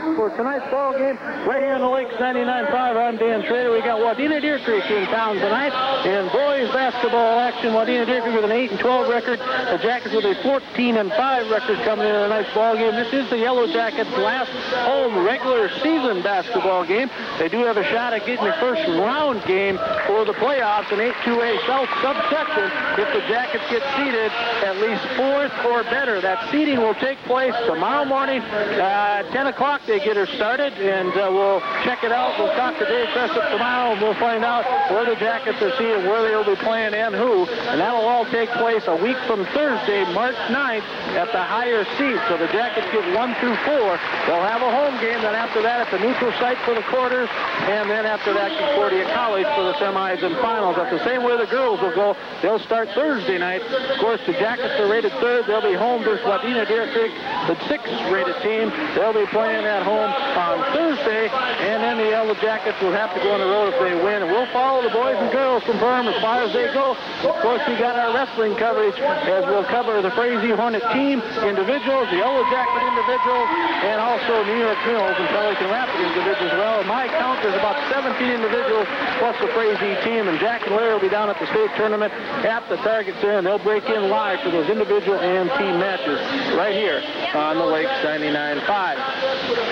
for tonight's ball game right here in the Lakes 99.5. I'm Dan Schrader. We got Wadena Deer Creek in town tonight in boys basketball action. Wadena Deer Creek with an 8-12 record. The Jackets with a 14-5 record coming into tonight's ball game. This is the Yellow Jackets' last home regular season basketball game. They do have a shot at getting the first round game for the playoffs in 8-2A South subsection if the Jackets get seeded at least fourth or better. That seeding will take place tomorrow morning at 10 o'clock. They get her started, and we'll check it out. We'll talk to Dave Cressup tomorrow, and we'll find out where the Jackets are seated, where they will be playing, and who. And that'll all take place a week from Thursday, March 9th, at the higher seed. So the Jackets get 1 through 4. They'll have a home game. Then after that, at the neutral site for the quarters, and then after that, Concordia College for the semis and finals. That's the same way the girls will go. They'll start Thursday night. Of course, the Jackets are rated third. They'll be home versus Wadena Deer Creek, the sixth-rated team. They'll be playing at home on Thursday, and then the Yellow Jackets will have to go on the road if they win. And we'll follow the boys and girls from Perham as far as they go. Of course, we got our wrestling coverage as we'll cover the Frazee Hornet team individuals, the Yellow Jacket individuals, and also New York Mills and Pelican Rapid individuals as well. In my count, there's about 17 individuals plus the Frazee team, and Jack and Larry will be down at the state tournament at the Target Center, and they'll break in live for those individual and team matches right here on the Lakes 99.5.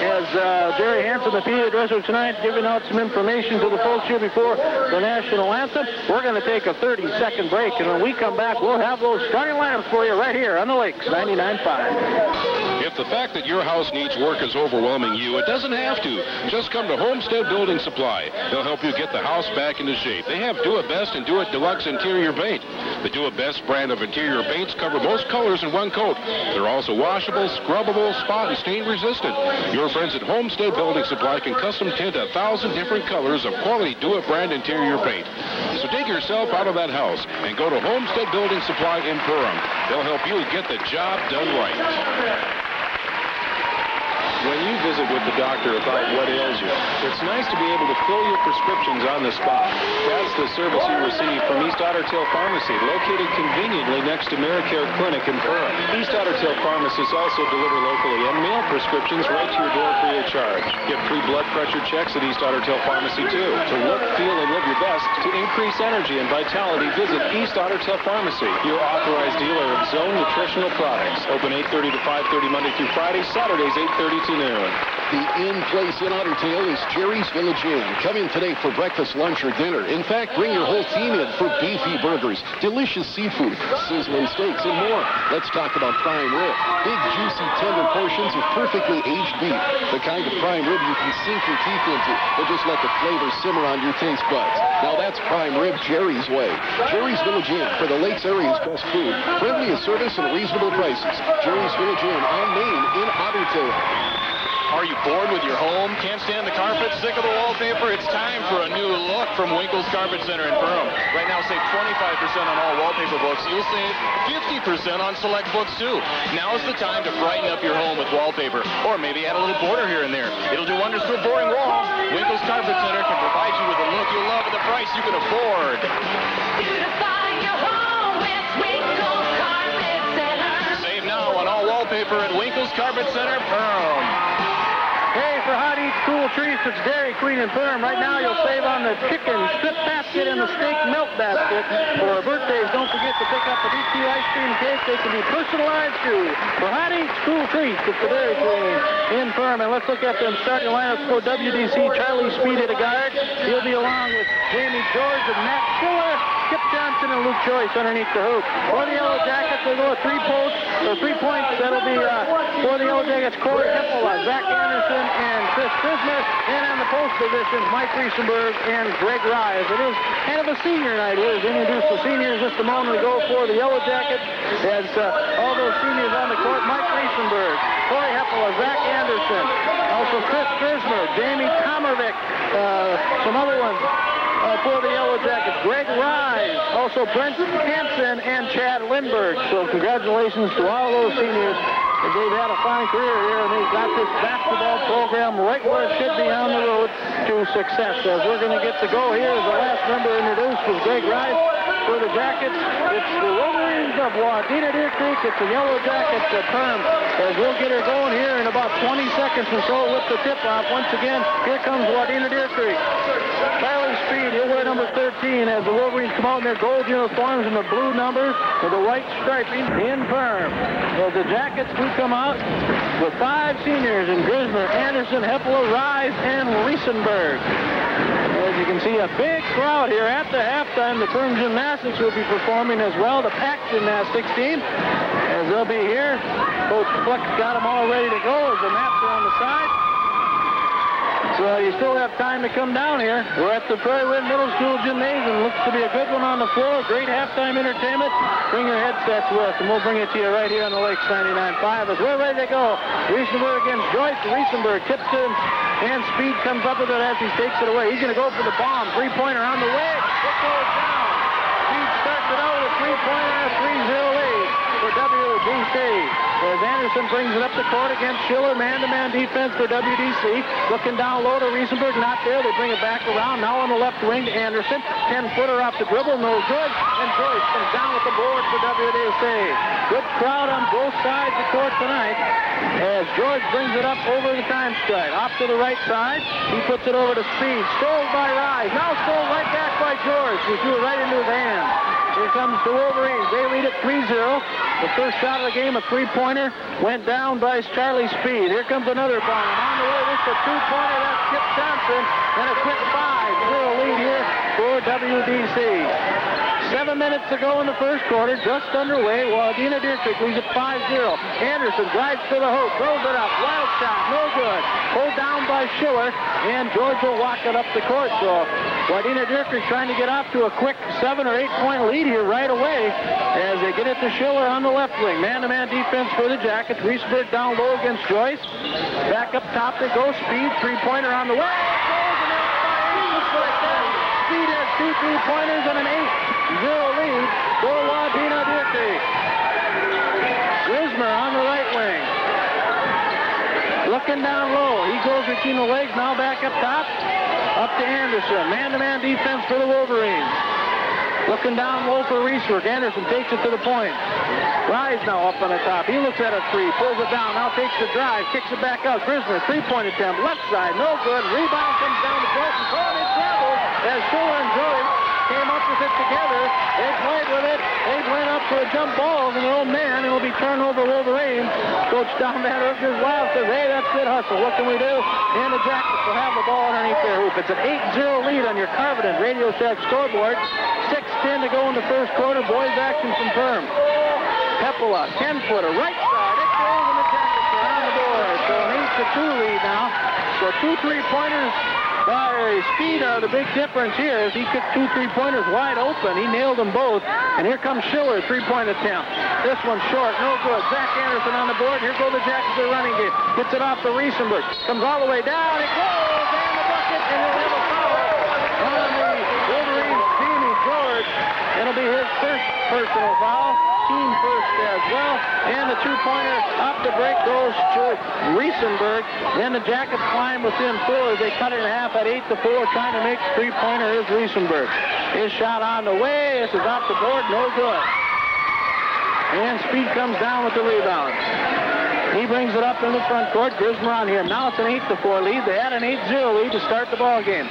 As Jerry Hansen, the PA director tonight, giving out some information to the folks here before the national anthem, we're going to take a 30-second break, and when we come back, we'll have those starting lineups for you right here on the Lakes 99.5. If the fact that your house needs work is overwhelming you, it doesn't have to. Just come to Homestead Building Supply. They'll help you get the house back into shape. They have Do-It-Best and Do-It Deluxe interior paint. The Do-It-Best brand of interior paints cover most colors in one coat. They're also washable, scrubbable, spot and stain resistant. Your friends at Homestead Building Supply can custom tint 1,000 different colors of quality Do-It brand interior paint. So take yourself out of that house and go to Homestead Building Supply in Perham. They'll help you get the job done right. When you visit with the doctor about what ails you, it's nice to be able to fill your prescriptions on the spot. That's the service you receive from East Otter Tail Pharmacy, located conveniently next to Medicare Clinic in Perham. East Otter Tail pharmacists also deliver locally and mail prescriptions right to your door free of charge. Get free blood pressure checks at East Otter Tail Pharmacy, too. To look, feel, and live your best, to increase energy and vitality, visit East Otter Tail Pharmacy, your authorized dealer of Zone Nutritional Products. Open 8:30 to 5:30 Monday through Friday, Saturdays 8:30 to noon. The in-place in Otter Tail is Jerry's Village Inn. Come in today for breakfast, lunch, or dinner. In fact, bring your whole team in for beefy burgers, delicious seafood, sizzling steaks, and more. Let's talk about prime rib. Big, juicy, tender portions of perfectly aged beef. The kind of prime rib you can sink your teeth into or just let the flavor simmer on your taste buds. Now that's prime rib Jerry's way. Jerry's Village Inn for the Lakes area's best food. Friendliest service and reasonable prices. Jerry's Village Inn on Main in Otter Tail. Are you bored with your home? Can't stand the carpet? Sick of the wallpaper? It's time for a new look from Winkle's Carpet Center in Perham. Right now, save 25% on all wallpaper books. You'll save 50% on select books, too. Now's the time to brighten up your home with wallpaper. Or maybe add a little border here and there. It'll do wonders to a boring wall. Winkle's Carpet Center can provide you with a look you love at the price you can afford. Beautify your home with Winkle's Carpet Center. Save now on all wallpaper at Winkle's Carpet Center, Perham. Hey, for hot eats, cool treats, it's Dairy Queen in Perham. Right now, you'll save on the chicken strip basket and the steak milk basket. For our birthdays, don't forget to pick up the BQ ice cream cake. They can be personalized, too. For hot eats, cool treats, it's the Dairy Queen in Perham. And let's look at them starting lineups for WDC. Charlie Speed at a guard. He'll be along with Jamie George and Matt Schiller, Skip Johnson, and Luke Joyce underneath the hoop. For the Yellow Jackets, they'll go with 3 points. That'll be for the Yellow Jackets, Corey Hippola, Zach Anderson, and Chris Prismer. And on the post positions, Mike Riesenberg and Greg Rise. It is kind of a senior night here. As introduced the seniors just a moment ago for the Yellow Jackets. As all those seniors on the court, Mike Riesenberg, Corey Hippola, Zach Anderson, also Chris Prismer, Jamie Tomervik, some other ones. For the Yellow Jackets, Greg Rise, also Brent Hansen and Chad Lindberg. So congratulations to all those seniors. They've had a fine career here, and they've got this basketball program right where it should be on the road to success. As we're going to get to go here, as the last member introduced was Greg Rise. for the Jackets. It's the Wolverines of Wadena Deer Creek. It's the Yellow Jackets of Perham. As we'll get her going here in about 20 seconds or so with the tip-off. Once again, here comes Wadena Deer Creek. Charlie Speed, he'll wear number 13 as the Wolverines come out in their gold uniforms and the blue numbers with the white striping in Perham. Well, the Jackets do come out with 5 seniors in Grismer, Anderson, Heppeler, Rise, and Riesenberg. As you can see, a big crowd here at the halftime. The Perham Gymnastics will be performing as well, the Pack Gymnastics team, as they'll be here. Coach Fleck's got them all ready to go as the mats are on the side. So you still have time to come down here. We're at the Prairie Wind Middle School Gymnasium. Looks to be a good one on the floor. Great halftime entertainment. Bring your headsets with, and we'll bring it to you right here on the Lakes 99.5 as we're ready to go. Riesenberg against Joyce. Riesenberg tips to him, and Speed comes up with it as he takes it away. He's going to go for the bomb. Three-pointer on the way. It goes down. Speed starts it out with a three-pointer and a 3-0 lead for WDC. As Anderson brings it up the court against Schiller, man-to-man defense for WDC. Looking down low to Riesenberg, not there. They bring it back around. Now on the left wing to Anderson. 10-footer off the dribble, no good. And Joyce comes down with the board for WDC. Good crowd on both sides of the court tonight. As George brings it up over the time strike. Off to the right side. He puts it over to Speed. Stole by Rise. Now stole right back by George. He threw it right into his hand. Here comes the Wolverines. They lead at 3-0. The first shot of the game, a three-pointer, went down by Charlie Speed. Here comes another bomb. On the way, this is a two-pointer. That's Skip Johnson. And a quick 5-0 lead here for WDC. 7 minutes to go in the first quarter, just underway. Wadena Deer Creek leads at 5-0. Anderson drives to the hoop, throws it up, wild shot, no good. Pulled down by Schiller, and George will walk it up the court. So Wadena Deer Creek trying to get off to a quick 7 or 8 point lead here right away as they get it to Schiller on the left wing. Man-to-man defense for the Jackets. Riesenberg down low against Joyce. Back up top they go. Speed, three-pointer on the way. Speed has 2 3-pointers and an 8-0 lead for Wadena Deer Creek. Grismer on the right wing. Looking down low. He goes between the legs. Now back up top. Up to Anderson. Man-to-man defense for the Wolverines. Looking down low for Riesenberg. Anderson takes it to the point. Rise now up on the top. He looks at a three. Pulls it down. Now takes the drive. Kicks it back out. Grismer, three-point attempt. Left side. No good. Rebound comes down to Joyce. And throwing in trouble as Schiller and Joyce came up with it together. They played with it. They went up for a jump ball, and their own man. It'll be turnover Wolverines. Coach Don Van Urker's laugh says, hey, that's good hustle. What can we do? And the Jackets will have the ball underneath their hoop. It's an 8-0 lead on your Carvenden Radio Shack scoreboard. 6:10 to go in the first quarter. Boys action from Perham. Heppeler, 10-footer, right side. It goes, and the Jackets are on the board. So an 8-2 lead now. So 2 3-pointers by Speed are the big difference here. As he kicked 2 3-pointers wide open. He nailed them both. And here comes Schiller, 3-point attempt. This one's short, no good. Zach Anderson on the board. Here go the Jackets in the running game. Gets it off to Riesenberg. Comes all the way down. It goes, and the bucket, and he'll have a foul on the Wolverines teaming George. It'll be his first personal foul. Team first as well. And the 2-pointer off the break goes to Riesenberg. Then the Jackets climb within 4 as they cut it in half at 8-4. Trying to make the 3-pointer is Riesenberg. His shot on the way. This is off the board. No good. And Speed comes down with the rebound. He brings it up in the front court. Grismer on here. Now it's an 8-4 lead. They had an 8-0 lead to start the ball game.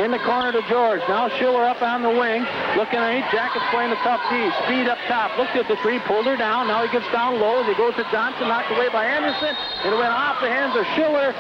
In the corner to George. Now Schiller up on the wing. Looking at it. Jackets playing the tough D. Speed up top. Looked at the three. Pulled her down. Now he gets down low as he goes to Johnson. Knocked away by Anderson. It went off the hands of Schiller.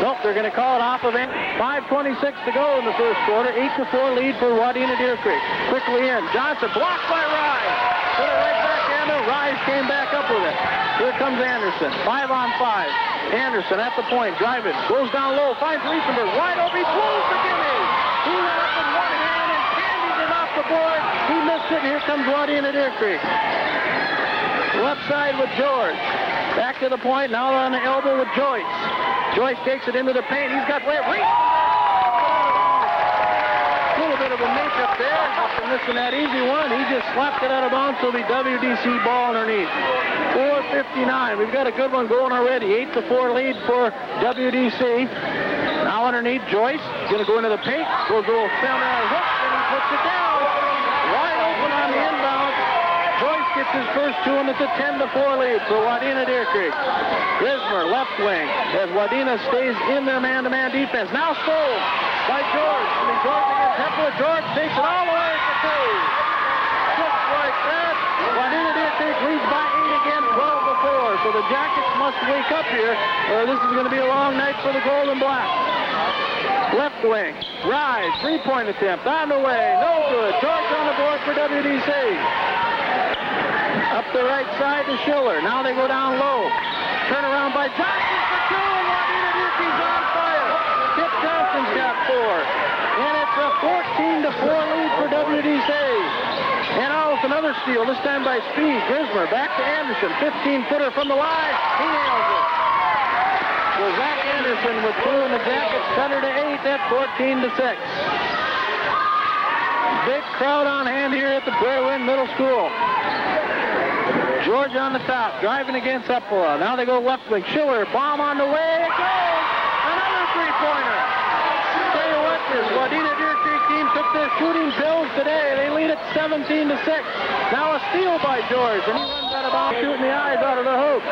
Nope, they're going to call it off of him. 5:26 to go in the first quarter. 8-4 lead for Wadena Deer Creek. Quickly in. Johnson blocked by Rise. Put it right back in. Rise came back up with it. Here comes Anderson. 5-on-5. Anderson at the point. Driving. Goes down low. Finds Riesenberg. Wide open. He throws the gimme. He went up with one hand and candied it off the board. He missed it. And here comes Wadena Deer Creek. Left side with George. Back to the point. Now on the elbow with Joyce. Joyce takes it into the paint. He's got way. A little bit of a makeup there after missing that easy one. He just slapped it out of bounds, so it'll be WDC ball underneath. 4:59. We've got a good one going already. 8-4 lead for WDC. Now underneath Joyce. Going to go into the paint. Goes a little center hook, and he puts it down. Wide open on gets his first two, and it's a 10-4 lead for Wadena Deer Creek. Grismer, left wing, as Wadena stays in their man-to-man defense. Now stole by George. I mean, George against Hepler. George takes it all the way to two. Just like that, Wadena Deer Creek leads by 8 again, 12-4. So the Jackets must wake up here, or this is going to be a long night for the Golden Black. Left wing, Rise, three-point attempt, on the way, no good. George on the board for WDC. Up the right side to Schiller. Now they go down low. Turn around by Johnson for two, and Wadena Deer Creek's on fire. Kip Johnson's got four. And it's a 14-4 lead for WDC. And almost another steal, this time by Speed. Grismer back to Anderson, 15-footer from the line. He nails it. So Zach Anderson with two, and the Jackets cut her to 8 at 14-6. Big crowd on hand here at the Prairie Wind Middle School. George on the top, driving against Eppola. Now they go left wing. Schiller, bomb on the way. It goes! Another three-pointer. Tell you what, this Wadena Deer Creek team took their shooting pills today. They lead it 17-6. Now a steal by George, and he runs out of bounds, shooting the eyes out of the hoop.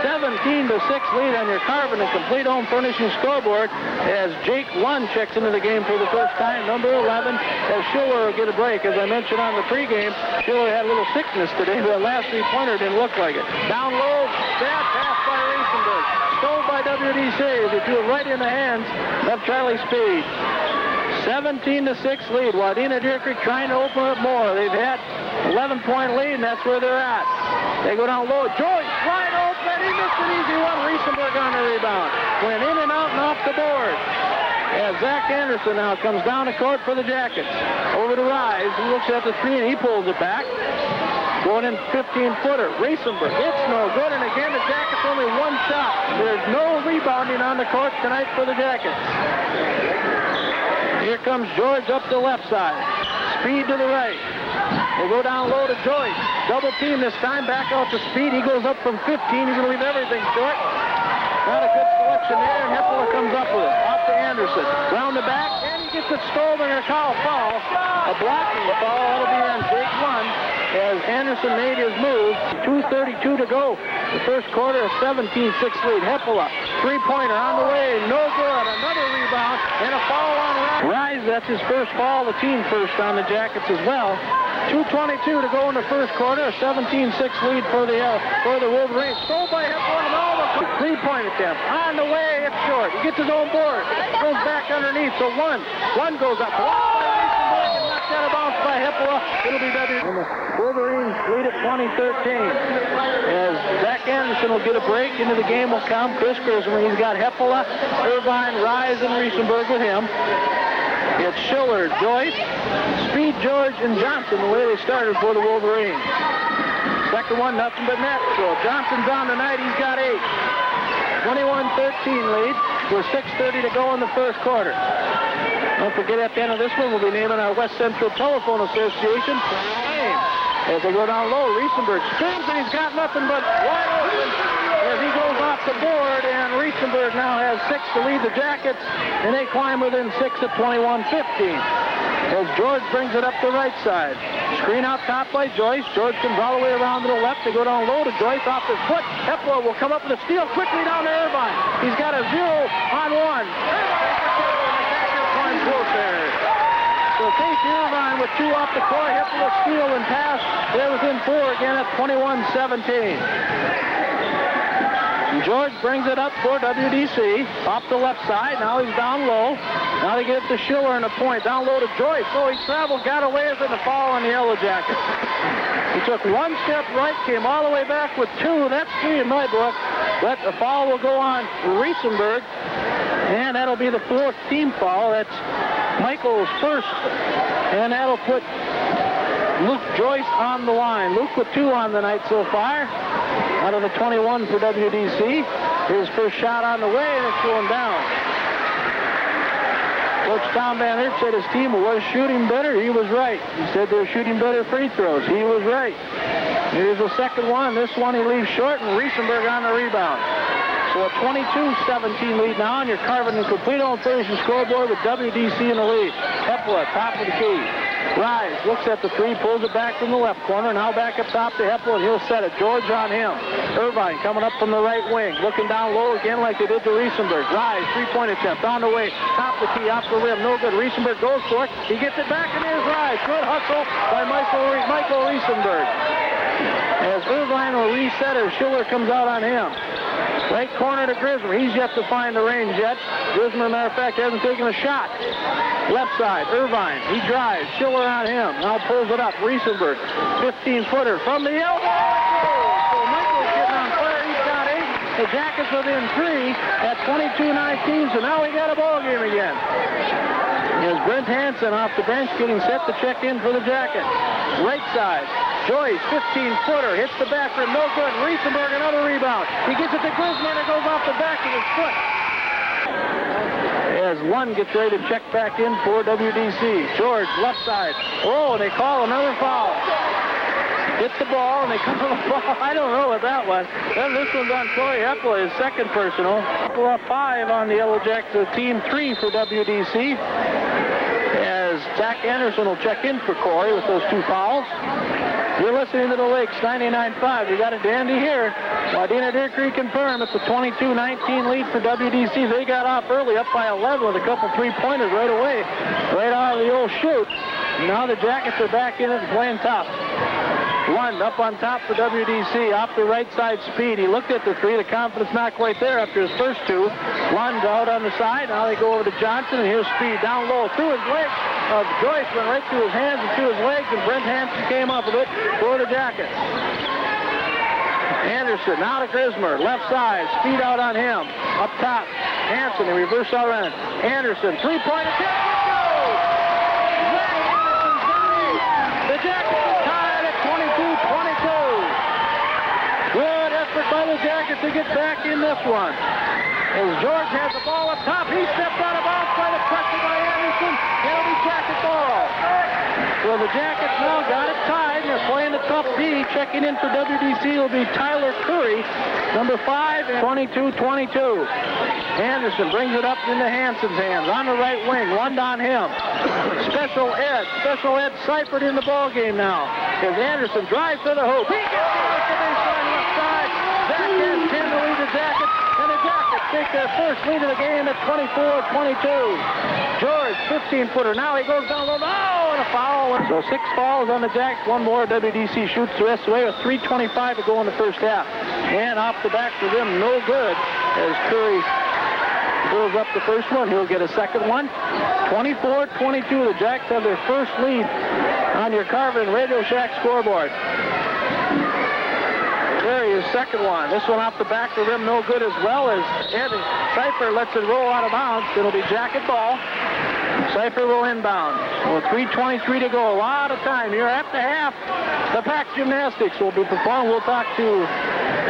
17-6 lead on your Carbon and Complete Home Furnishing scoreboard as Jake Lund checks into the game for the first time, number 11, as Schiller will get a break. As I mentioned on the pregame, Schiller had a little sickness today, but the last three-pointer didn't look like it. Down low, bad pass by Reisenberg. Stole by WDC. They threw it right in the hands of Charlie Speed. 17-6 lead. Wadena Deer Creek trying to open up more. They've had 11-point lead, and that's where they're at. They go down low. Joyce wide open. He missed an easy one. Reisenberg on the rebound. Went in and out and off the board. As Zach Anderson now comes down the court for the Jackets. Over to Rise. He looks at the three, and he pulls it back. Going in 15-footer. Reisenberg. It's no good. And again, the Jackets only one shot. There's no rebounding on the court tonight for the Jackets. Here comes George up the left side. Speed to the right. They go down low to Joyce. Double team this time. Back out to Speed. He goes up from 15. He's going to leave everything short. Not a good selection there, and Hepler comes up with it. Off to Anderson. Round the back, and he gets it stolen and a foul. A blocking foul. That'll be on Jake Lund as Anderson made his move. 2:32 to go. The first quarter, a 17-6 lead. Hepler, three-pointer on the way. No good. Another rebound and a foul on Rise. That's his first foul. The team first on the Jackets as well. 2:22 to go in the first quarter. A 17-6 lead for the Wolverines. Stole by Hepler and all the three-point attempt. On the way, it's short. He gets his own board. Goes back underneath. So one goes up. And knocked out of bounds by Hepler. It'll be W. And the Wolverines lead at 20-13. As Zach Anderson will get a break, into the game will come Chris Grismer. He's got Hepler, Irvine, Rise, and Reisenberg with him. It's Schiller, Joyce, Speed, George, and Johnson, the way they started for the Wolverines. Second one, nothing but net. So Johnson's on tonight. He's got 8. 21-13 lead with 6:30 to go in the first quarter. Don't forget, at the end of this one, we'll be naming our West Central Telephone Association name. As they go down low, Reisenberg spins, and he's got nothing but wide open as he goes off the board, and Reisenberg now has 6 to lead the Jackets, and they climb within 6 at 21-15. As George brings it up the right side. Screen out top by Joyce. George comes all the way around to the left. They go down low to Joyce off his foot. Hepler will come up with a steal quickly down to Irvine. He's got a 0-on-1. Irvine close there. So Casey Irvine with 2 off the court. Hepler steal and pass. They're within 4 again at 21-17. George brings it up for WDC. Off the left side. Now he's down low. Now they get it to Schiller in the point. Down low to Joyce. So he traveled, got away with it, and a foul on the Yellow Jackets. He took 1 step right, came all the way back with 2. That's 3 in my book. But the foul will go on Reisenberg. And that'll be the 4th team foul. That's Michael's first. And that'll put Luke Joyce on the line. Luke with 2 on the night so far. Out of the 21 for WDC. His first shot on the way, and it's going down. Coach Tom Van Hert said his team was shooting better. He was right. He said they're shooting better free throws. He was right. Here's the second one. This one he leaves short, and Reisenberg on the rebound. So a 22-17 lead now on your Carbon and Complete Home Furnishing scoreboard with WDC in the lead. Hepler, top of the key. Rise, looks at the three, pulls it back from the left corner. Now back up top to Heppel, and he'll set it. George on him. Irvine coming up from the right wing. Looking down low again like they did to Riesenberg. Rise, three-point attempt on the way. Top the key, off the rim. No good. Riesenberg goes for it. He gets it back, and there's Rise. Good hustle by Michael Riesenberg. As Irvine will reset her, Schiller comes out on him. Right corner to Grismer. He's yet to find the range yet. Grismer, matter of fact, hasn't taken a shot. Left side, Irvine. He drives. Schiller on him. Now pulls it up. Riesenberg, 15-footer from the elbow. So Michael's getting on fire. He's got 8. The Jackets within 3 at 22-19. So now we got a ball game again. Here's Brent Hansen off the bench getting set to check in for the Jackets. Right side. Joyce, 15-footer, hits the back rim, no good. Riesenberg, another rebound. He gets it to Grismer, and it goes off the back of his foot. As Lund gets ready to check back in for WDC. George, left side. Oh, they call another foul. Hit the ball, and they come to the ball. I don't know what that was. Then this one's on Corey Heppel, his second personal. 5 on the Yellow Jackets, team 3 for WDC. As Zach Anderson will check in for Corey with those 2 fouls. You're listening to the Lakes 99.5. We got a dandy here. Wadena, Deer Creek, and Perham. It's a 22-19 lead for WDC. They got off early, up by 11 with a couple three-pointers right away, right out of the old chute. Now the Jackets are back in it and playing tough. Lund up on top for WDC, off the right side Speed. He looked at the three, the confidence not quite there after his first 2. Lund out on the side, now they go over to Johnson, and here's Speed down low through his legs of Joyce, went right through his hands and through his legs, and Brent Hansen came up with it for the Jackets. Anderson now to Grismer, left side, Speed out on him, up top, Hansen, in reverse out run. Anderson, three-point attempt, it goes! Zach Anderson's got 8. The Jackets are tied at 22-22. Good effort by the Jackets to get back in this one. As George has the ball up top, he stepped out of bounds by the pressure by Anderson. It'll be Jacket ball. So the Jackets now got it tied, and they're playing the tough D. Checking in for WDC will be Tyler Curry, number 5, and 22-22. Anderson brings it up into Hansen's hands on the right wing. Lund on him. Special Ed Seifert in the ball game now. As Anderson drives to the hoop. He gets the baseline left side. Zach has 10 to lead the Jackets. And the Jackets take their first lead of the game at 24-22. George, 15-footer. Now he goes down low. Oh, and a foul. So 6 fouls on the Jackets. 1 more. WDC shoots the rest away with 3:25 to go in the first half. And off the back for them, no good. As Curry pulls up the first one, he'll get a second one. 24-22. The Jackets have their first lead on your Carvin Radio Shack scoreboard. Curry, his second one. This one off the back of the rim, no good as well, as Eddie Seifert lets it roll out of bounds. It'll be Jacket ball. Seifert will inbound. With 3:23 to go, a lot of time. Here at the half, the Pack Gymnastics will be performed. We'll talk to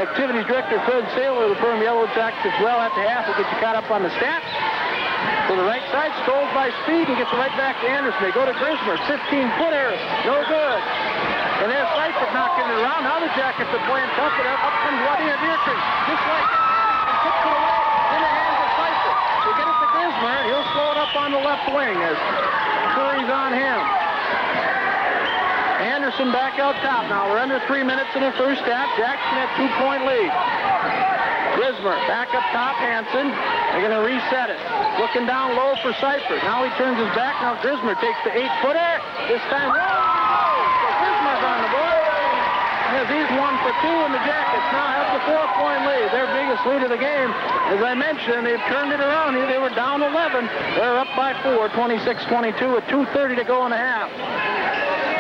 Activities Director Fred Saylor of the Perham Yellow Jackets as well at the half. We'll get you caught up on the stats. To the right side, stolen by Speed, and gets it right back to Anderson. They go to Grismer, 15-footer, no good. And there's Seifert knocking it around. Now the Jackets are playing tough, and up comes Wadena Deer Creek. Just like that, Anderson kicks it away in the hands of Seifert. They get it to Grismer. He'll slow it up on the left wing as Curry's on him. Anderson back out top now. We're under 3 minutes in the first half. Jackson at 2-point lead. Grismer back up top, Hansen. They're going to reset it. Looking down low for Seifert. Now he turns his back. Now Grismer takes the 8-footer. This time, so Grismer's on the board. As he's 1 for 2, and the Jackets now have the 4-point lead. Their biggest lead of the game. As I mentioned, they've turned it around here. They were down 11. They're up by 4, 26-22 with 2:30 to go in the half.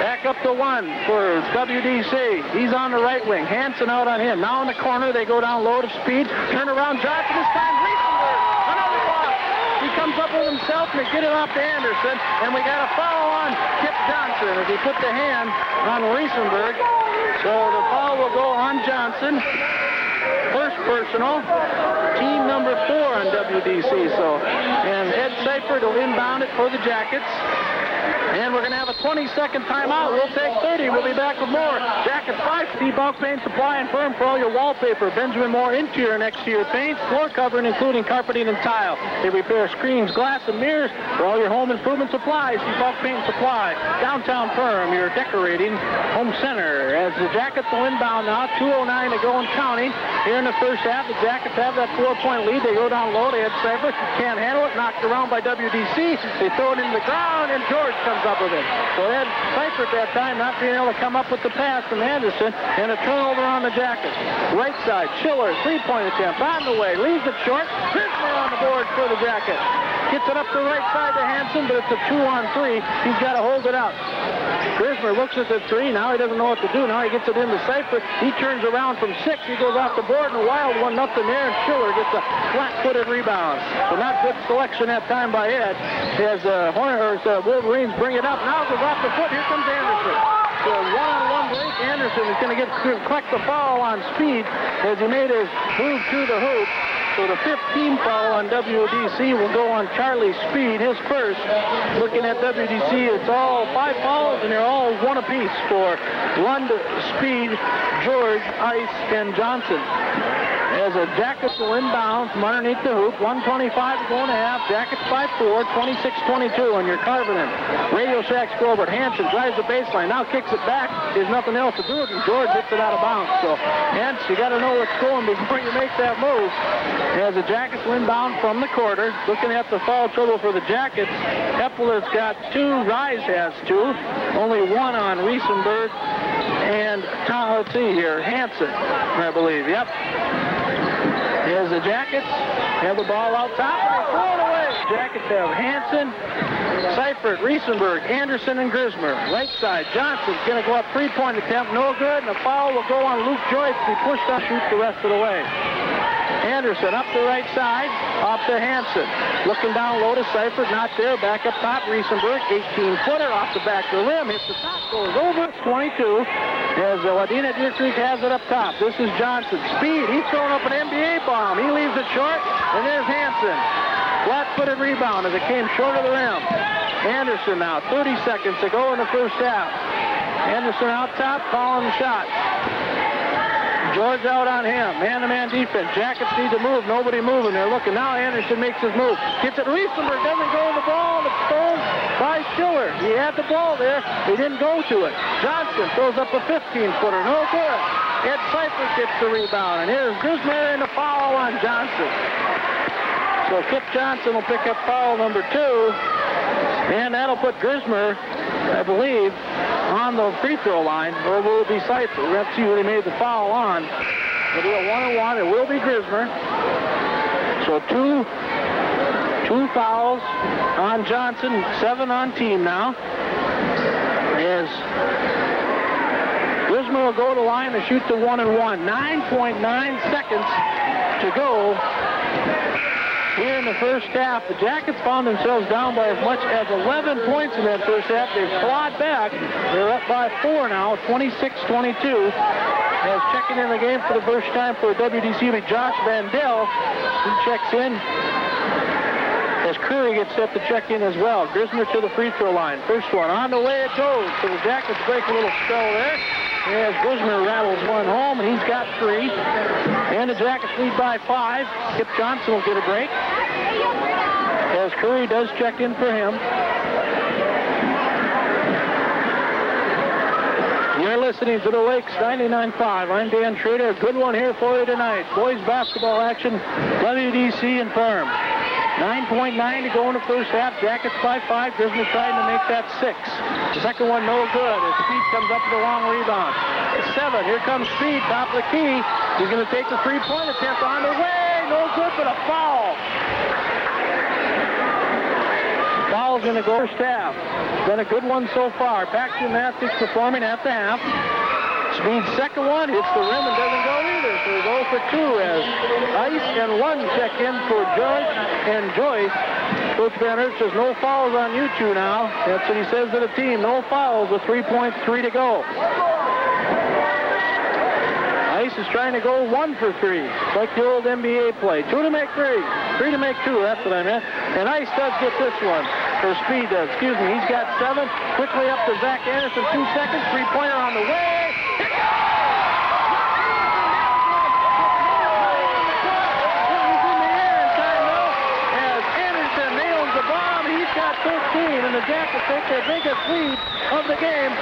Back up to 1 for WDC. He's on the right wing. Hansen out on him. Now in the corner, they go down low to Speed. Turn around, Johnson this time. Riesenberg, another block. He comes up with himself, and they get it off to Anderson. And we got a foul on Kip Johnson as he put the hand on Riesenberg. So the foul will go on Johnson. First personal. Team number 4 on WDC. And Ed Seifert will inbound it for the Jackets. And we're going to have a 20-second timeout. We'll take 30. We'll be back with more. Jackets 5, Steve Bulk Paint Supply and Firm for all your wallpaper. Benjamin Moore interior and exterior paints, floor covering, including carpeting and tile. They repair screens, glass, and mirrors for all your home improvement supplies. Steve Bulk Paint Supply. Downtown Firm, your decorating home center. As the Jackets will inbound now, 2:09 to go and counting. Here in the first half, the Jackets have that 4-point lead. They go down low. They had Seifert. Can't handle it. Knocked around by WDC. They throw it into the ground, and George comes up with it. So they had Seifert that time not being able to come up with the pass from Anderson, and a turnover on the Jackets. Right side, Schiller, 3-point attempt on the way. Leaves it short. Grismer on the board for the Jackets. Gets it up the right side to Hansen, but it's a 2-on-3. He's got to hold it out. Grismer looks at the 3. Now he doesn't know what to do. Now he gets it into Seifert. He turns around from 6. He goes off the board, and a wild one up in there, and Schiller gets a flat-footed rebound. So not good selection that time by Ed. As Wolverines bring it up. Now it goes off the foot. Here comes Anderson. So one-on-one break. Anderson is going to collect the foul on Speed as he made his move to the hoop. So the 15 foul on WDC will go on Charlie Speed, his first. Looking at WDC, it's all 5 fouls, and they're all one apiece for Lund, Speed, George, Ice, and Johnson. As the Jackets will inbound from underneath the hoop. 1:25 to go in the half. Jackets by 4, 26-22 on your Carvenin. Radio Shack scoreboard. Hansen drives the baseline. Now kicks it back. There's nothing else to do, and George hits it out of bounds. So, Hansen, you got to know what's going before you make that move. As the Jackets will inbound from the quarter. Looking at the foul trouble for the Jackets, Epler's got 2. Rise has 2. Only 1 on Riesenberg. And let's see here, Hansen, I believe. Yep. As the Jackets have the ball out top, and they throw it away. Jackets have Hansen, Seifert, Riesenberg, Anderson, and Grismer. Right side, Johnson's going to go up 3-point attempt. No good, and the foul will go on Luke Joyce. He pushed up, shoot the rest of the way. Anderson up the right side, off to Hansen. Looking down low to Seifert, not there. Back up top, Riesenberg, 18-footer off the back of the rim. Hits the top, goes over. It's 22. As Wadena Deer Creek has it up top. This is Johnson. Speed, he's throwing up an NBA bomb. He leaves it short, and there's Hansen. Flat-footed rebound as it came short of the rim. Anderson now, 30 seconds to go in the first half. Anderson out top, calling the shot. George out on him. Man-to-man defense. Jackets need to move. Nobody moving. They're looking. Now Anderson makes his move. Gets it. Riesenberg doesn't go to the ball. It's stolen by Schiller. He had the ball there. He didn't go to it. Johnson throws up a 15-footer. No good. Ed Seifert gets the rebound. And here's Grismer and the foul on Johnson. So Kip Johnson will pick up foul number 2. And that'll put Grismer, I believe, on the free throw line, or will it be Seifert? We'll have to see who they made the foul on. It'll be a 1-on-1. It will be Grismer. So two fouls on Johnson, 7 on team now. As Grismer will go to the line and shoot the 1-and-1. 9.9 seconds to go here in the first half. The Jackets found themselves down by as much as 11 points in that first half. They've clawed back. They're up by 4 now, 26-22. As checking in the game for the first time for WDC will be Josh Vandell. He checks in as Curry gets set to check in as well. Grismer to the free throw line. First one on the way it goes. So the Jackets break a little spell there. As Grismer rattles one home, and he's got 3. And the Jackets lead by 5. Kip Johnson will get a break. As Curry does check in for him. You're listening to the Lakes 99.5. I'm Dan Schrader. A good one here for you tonight. Boys basketball action, WDC and Perham. 9.9 to go in the first half. Jackets by 5. Grismer trying to make that 6. The second one no good as Speed comes up with a long rebound. 7. Here comes Speed, top of the key. He's going to take the 3-point attempt on the way. No good, but a foul. Foul's going to go first half. Been a good one so far. Pack Gymnastics performing at the half. Speed's second one hits the rim and doesn't go either. So we go for 2 as Ice and Lund check in for George and Joyce. Coach Van Hurt says no fouls on you two now. That's what he says to the team. No fouls with 3.3 to go. Ice is trying to go 1 for 3. Like the old NBA play. 2 to make 3. 3 to make 2. That's what I meant. And Ice does get this one. or Speed does, excuse me. He's got 7. Quickly up to Zach Anderson, 2 seconds. Three-pointer on the way. He's got 13, and the Jackets take their biggest lead of the game.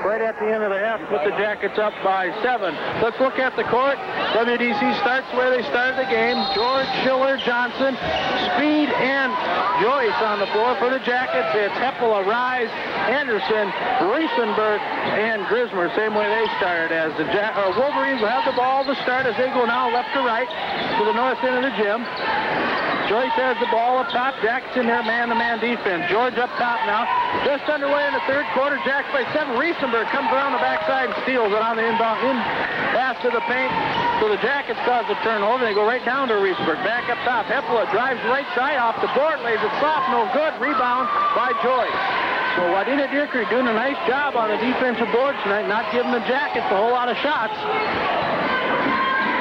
Right at the end of the half, put the Jackets up by 7. Let's look at the court. WDC starts where they started the game. George, Schiller, Johnson, Speed, and Joyce on the floor for the Jackets. It's Heppola, Rise, Anderson, Riesenberg, and Grismer. Same way they started, as the Wolverines will have the ball to start as they go now left to right to the north end of the gym. Joyce has the ball up top. Jackets in there, man-to-man defense. George up top now. Just underway in the third quarter. Jackets by 7. Riesenberg comes around the backside and steals it on the inbound pass to the paint. So the Jackets cause a turnover. They go right down to Riesenberg. Back up top. Heppola drives right side off the board. Lays it soft. No good. Rebound by Joyce. So Wadena Deer Creek doing a nice job on the defensive board tonight, not giving the Jackets a whole lot of shots.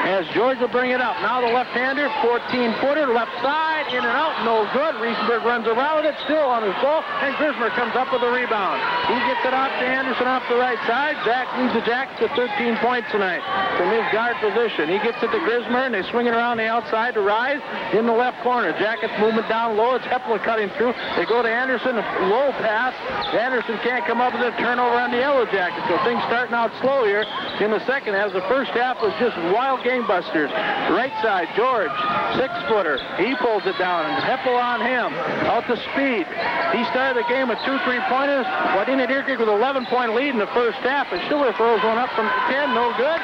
As George will bring it up. Now the left-hander, 14-footer, left side, in and out, no good. Riesenberg runs around it, still on his ball, and Grismer comes up with a rebound. He gets it off to Anderson off the right side. Jack leads the Jackets to 13 points tonight from his guard position. He gets it to Grismer, and they swing it around the outside to Rise in the left corner. Jackets movement down low. It's Heppola cutting through. They go to Anderson, a low pass. Anderson can't come up with a turnover on the Yellow Jackets. So things starting out slow here in the second half. The first half was just wild gangbusters. Right side, George, 6-footer. He pulls it down, and Heppola on him. Out to Speed. He started the game with 2 3-pointers. Wadena Deer Creek with 11-point lead in the first half, and Schiller throws one up from 10, no good.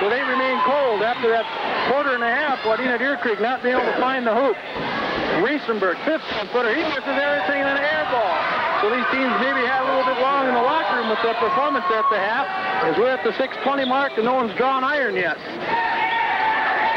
So they remain cold after that quarter and a half. Wadena Deer Creek not being able to find the hoop. Riesenberg, 15-footer. He misses everything in an air ball. So these teams maybe had a little bit long in the locker room with their performance at the half, as we're at the 6:20 mark and no one's drawn iron yet.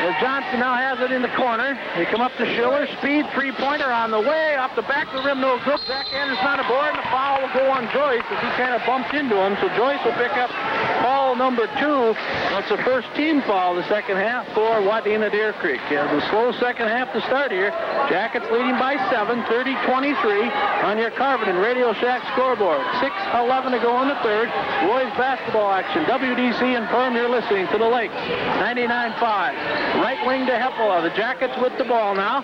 As Johnson now has it in the corner. They come up to Schiller. Speed, 3-pointer on the way. Off the back of the rim, no good. Zach Anderson on the board, and the foul will go on Joyce as he kind of bumped into him. So Joyce will pick up foul number 2. That's the first team foul the second half for Wadena Deer Creek. Yeah, the slow second half to start here. Jackets leading by 7, 30-23 on your Carvin and Radio Shack scoreboard. 6:11 to go in the third. Boys basketball action. WDC and Perham, you're listening to the Lakes. 99.5. Right wing to Heppola. The Jackets with the ball now.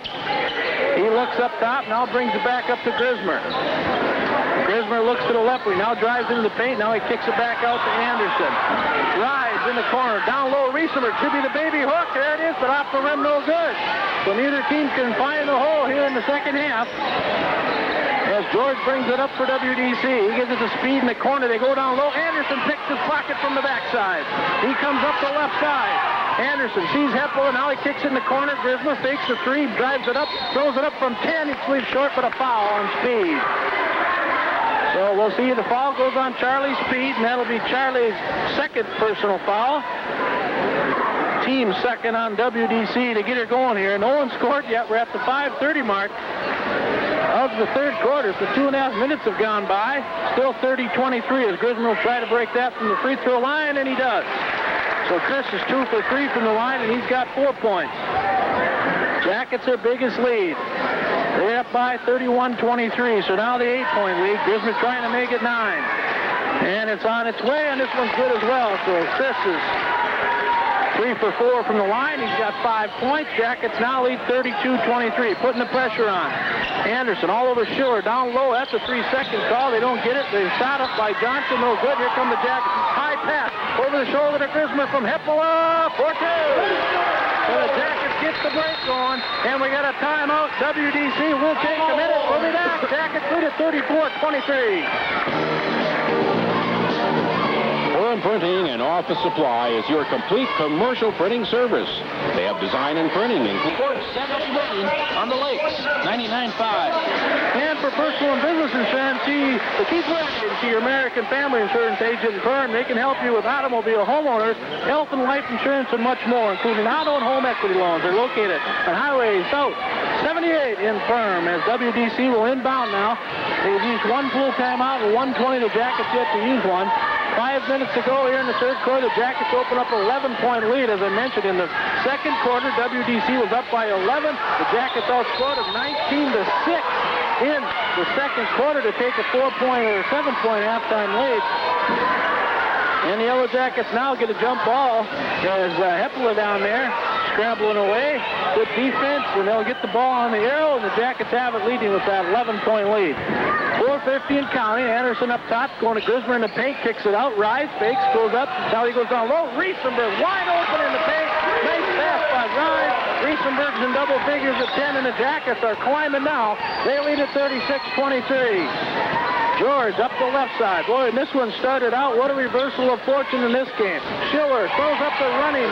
He looks up top, now brings it back up to Grismer. Grismer looks to the left wing, now drives into the paint, now he kicks it back out to Anderson. Drives in the corner, down low, Riesenberg should be the baby hook. There it is, but off the rim, no good. So neither team can find the hole here in the second half. As George brings it up for WDC. He gives it to Speed in the corner. They go down low. Anderson picks his pocket from the backside. He comes up the left side. Anderson sees Heppola. Now he kicks in the corner. Grismer fakes the 3, drives it up, throws it up from 10. He sleeps short, but a foul on Speed. So we'll see. The foul goes on Charlie Speed, and that'll be Charlie's second personal foul. Team second on WDC to get her going here. No one scored yet. We're at the 5:30 mark of the third quarter. So 2.5 minutes have gone by. Still 30-23 as Grismer will try to break that from the free throw line, and he does. So Chris is 2 for 3 from the line, and he's got 4 points. Jackets their biggest lead. They're up by 31-23, so now the 8-point lead. Grismer trying to make it 9. And it's on its way, and this one's good as well. So Chris is 3 for 4 from the line. He's got 5 points. Jackets now lead 32-23, putting the pressure on. Anderson all over Schiller, down low. That's a 3-second call. They don't get it. They shot up by Johnson. No good. Here come the Jackets. High pass over the shoulder to Grismer from Heppola for 2. So the Jackets get the break going, and we got a timeout. WDC will take a minute. We'll be back. Jackets lead at 34-23. Perham Printing and Office Supply is your complete commercial printing service. They have design and printing, including on the Lakes, 99.5. And for personal and business insurance, see the Keith Williams, your American Family Insurance agent in Perham. They can help you with automobile, homeowners, health and life insurance, and much more, including auto and home equity loans. They're located on Highway South 78 in Perham, as WDC will inbound now. They've used one full timeout and 1:20. The Jackets yet to use one. 5 minutes to go here in the third quarter. The Jackets open up an 11-point lead. As I mentioned, in the second quarter, WDC was up by 11. The Jackets outscored them 19-6 in the second quarter to take a 4-point or 7-point halftime lead. And the Yellow Jackets now get a jump ball. There's Hepler down there scrambling away. Good defense, and they'll get the ball on the arrow, and the Jackets have it, leading with that 11-point lead. 4:50 and counting. Anderson up top, going to Grismer in the paint, kicks it out. Rise, fakes, goes up. Now he goes down low. Riesenberg wide open in the paint. Nice pass by Rise. Riesenberg's in double figures at 10, and the Jackets are climbing now. They lead at 36-23. George up the left side. Boy, and this one started out. What a reversal of fortune in this game. Schiller throws up the running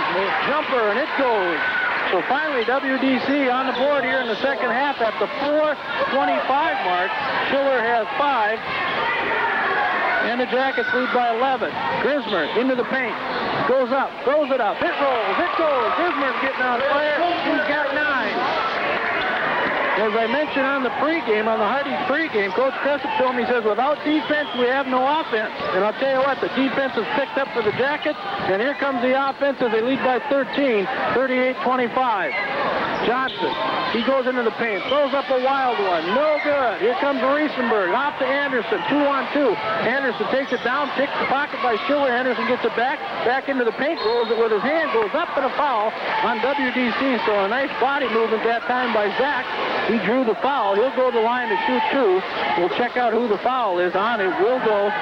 jumper, and it goes. So finally, WDC on the board here in the second half at the 4:25 mark. Schiller has 5. And the Jackets lead by 11. Grismer into the paint. Goes up, throws it up. It rolls, it goes. Grismer's getting on fire. He's got 9. As I mentioned on the pregame, on the Hardy's pregame, Coach Crescent told me, he says, without defense, we have no offense. And I'll tell you what, the defense is picked up for the Jackets, and here comes the offense as they lead by 13, 38-25. Johnson, he goes into the paint, throws up a wild one, no good. Here comes Riesenberg, off to Anderson, 2-on-2. Anderson takes it down, picks the pocket by Schiller. Anderson gets it back into the paint, rolls it with his hand, goes up, and a foul on WDC. So a nice body movement that time by Zach. He drew the foul. He'll go to the line to shoot 2. We'll check out who the foul is on. It will go.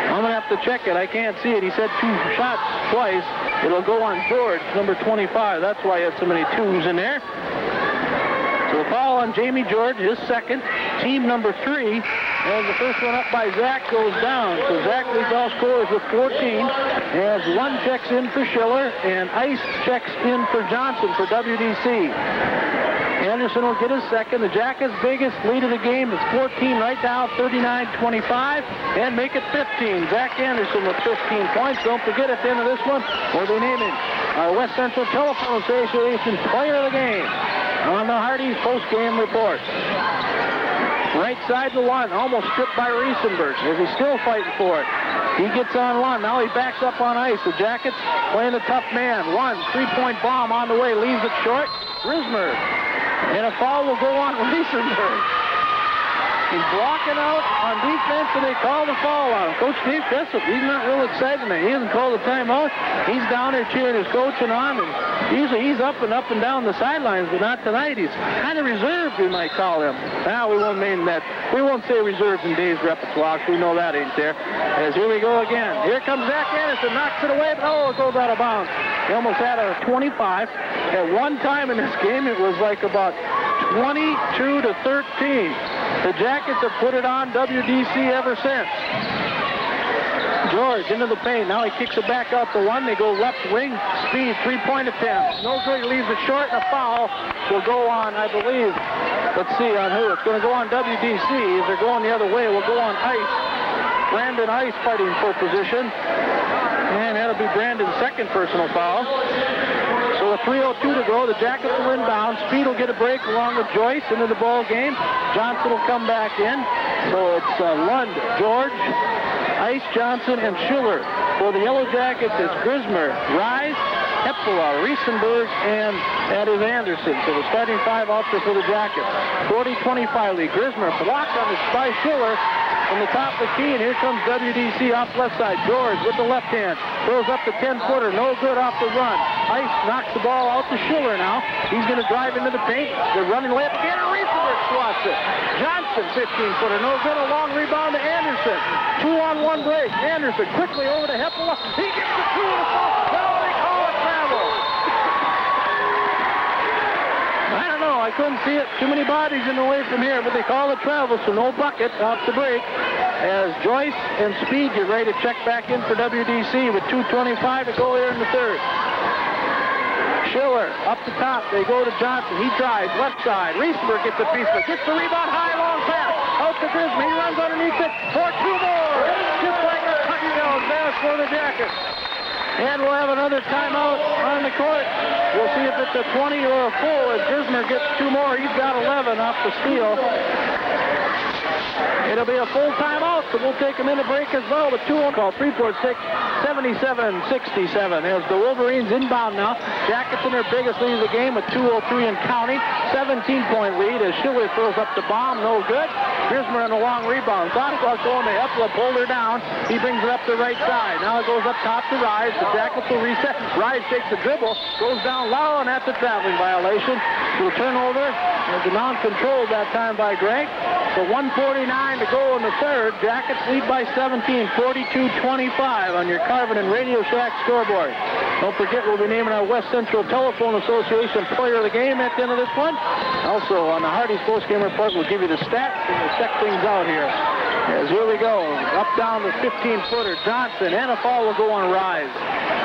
I'm going to have to check it. I can't see it. He said 2 shots twice. It'll go on George, number 25. That's why he had so many 2s in there. So the foul on Jamie George, his second, team number 3. As the first one up by Zach goes down. So Zach leads all scorers with 14. As 1 checks in for Schiller, and Ice checks in for Johnson for WDC. Anderson will get his second. The Jackets' biggest lead of the game is 14 right now, 39-25, and make it 15. Zach Anderson with 15 points. Don't forget, at the end of this one, we'll be naming our West Central Telephone Association Player of the Game on the Hardy's post-game report. Right side to Lund, almost stripped by Riesenberg, as he's still fighting for it. He gets on Lund. Now he backs up on ice. The Jackets playing a tough man. Lund, 3-point bomb on the way, leaves it short. Grismer. And a foul will go on Riesenberg. He's blocking out on defense, and they call the foul on him. Coach Dave Jessup, he's not real excited. He hasn't called the timeout. He's down there cheering his coaching on, and usually he's up and down the sidelines, but not tonight. He's kind of reserved, we might call him. Now we won't mean that. We won't say reserved in Dave's repertoire. We know that ain't there. As here we go again. Here comes Zach Anderson, knocks it away, but it goes out of bounds. He almost had a 25. At one time in this game, it was like about 22-13. The Jackets have put it on WDC ever since. George into the paint. Now he kicks it back out to 1. They go left wing. Speed, 3-point attempt. No good. He leaves it short, and a foul will go on, I believe. Let's see on who. It's going to go on WDC. If they're going the other way, it will go on Ice. Brandon Ice fighting for position. And that'll be Brandon's second personal foul. So with 3:02 to go, the Jackets will inbound. Speed will get a break along with Joyce into the ball game. Johnson will come back in. So it's Lund, George, Ice, Johnson, and Schiller. For the Yellow Jackets, it's Grismer, Rise, Hepler, Riesenberg, and that is Anderson. So the starting 5 out there for the Jackets. 40-25 lead. Grismer blocked on the by Schiller from the top of the key, and here comes WDC off left side. George with the left hand. Throws up the 10-footer. No good off the run. Ice knocks the ball out to Schiller now. He's going to drive into the paint. They're running layup again, and Riesenberg swats it. Johnson, 15-footer. No good. A long rebound to Anderson. 2-on-1 break. Anderson quickly over to Hepler. He gets the 2 and a fall. Now they call it travel. I don't know. I couldn't see it. Too many bodies in the way from here, but they call it travel, so no bucket off the break. as Joyce and Speed get ready to check back in for WDC with 2:25 to go here in the third. Schiller up the top. They go to Johnson. He drives left side. Riesenberg gets a piece of it. Gets the rebound high, long pass. Out to Grisman. He runs underneath it for 2 more. Just like a touchdown pass for the Jackets. And we'll have another timeout on the court. We'll see if it's a 20 or a full as Grismer gets 2 more. He's got 11 off the steal. It'll be a full timeout, so we'll take a minute break as well with 2 on call. 346-77-67 as the Wolverines inbound now. Jackets in their biggest lead of the game with 2:03 and counting. 17-point lead as Schiller throws up the bomb. No good. Grismer on a long rebound. Thought about going to Epler, pulled her down. He brings it up the right side. Now it goes up top to Rise. The Jackets will reset. Rise takes the dribble, goes down low, and that's a traveling violation. So a turnover and the non-control that time by Gregg. So 1:49 to go in the third. Jackets lead by 17, 42-25 on your Carvin and Radio Shack scoreboard. Don't forget, we'll be naming our West Central Telephone Association player of the game at the end of this one. Also, on the Hardy's post-game report, we'll give you the stats and we'll check things out here. As here we go, up down the 15-footer. Johnson, and a foul will go on Rise.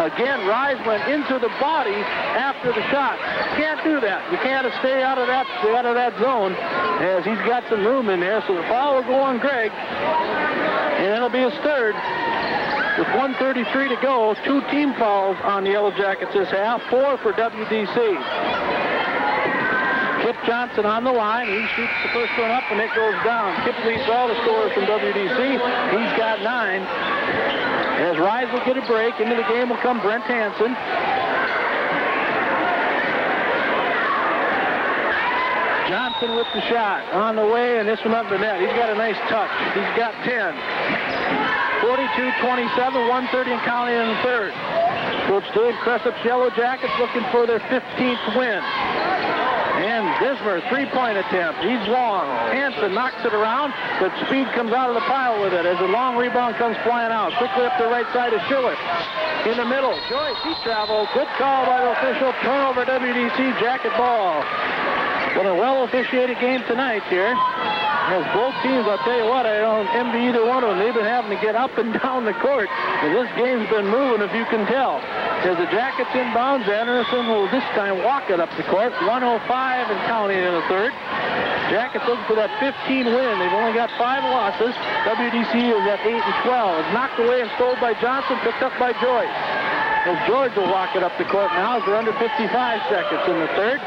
Again, Rise went into the body after the shot. Can't do that. You can't stay out of that zone as he's got some room in there. So the foul will go on Gregg, and it'll be his third. With 1:33 to go, 2 team fouls on the Yellow Jackets this half, 4 for WDC. Kip Johnson on the line. He shoots the first one up, and it goes down. Kip leads all the scorers from WDC. He's got 9. As Rise will get a break, into the game will come Brent Hansen. Johnson with the shot on the way, and this one up the net. He's got a nice touch. He's got 10. 42-27, 1:30 and counting in the third. Coach Dave Cressup's Yellow Jackets looking for their 15th win. And Dismer, 3-point attempt. He's long. Hansen knocks it around, but Speed comes out of the pile with it as a long rebound comes flying out. Quickly up the right side of Schiller. In the middle, Joyce, he travels. Good call by the official. Turnover, WDC, Jacket ball. What a well-officiated game tonight here. As both teams, I'll tell you what, I don't envy either one of them. They've been having to get up and down the court. And this game's been moving, if you can tell. As the Jackets inbounds, Anderson will this time walk it up the court. 1:05 and counting in the third. Jackets looking for that 15 win. They've only got 5 losses. WDC is at 8-12. It's knocked away and stole by Johnson, picked up by Joyce. As George will walk it up the court now as we're under 55 seconds in the third.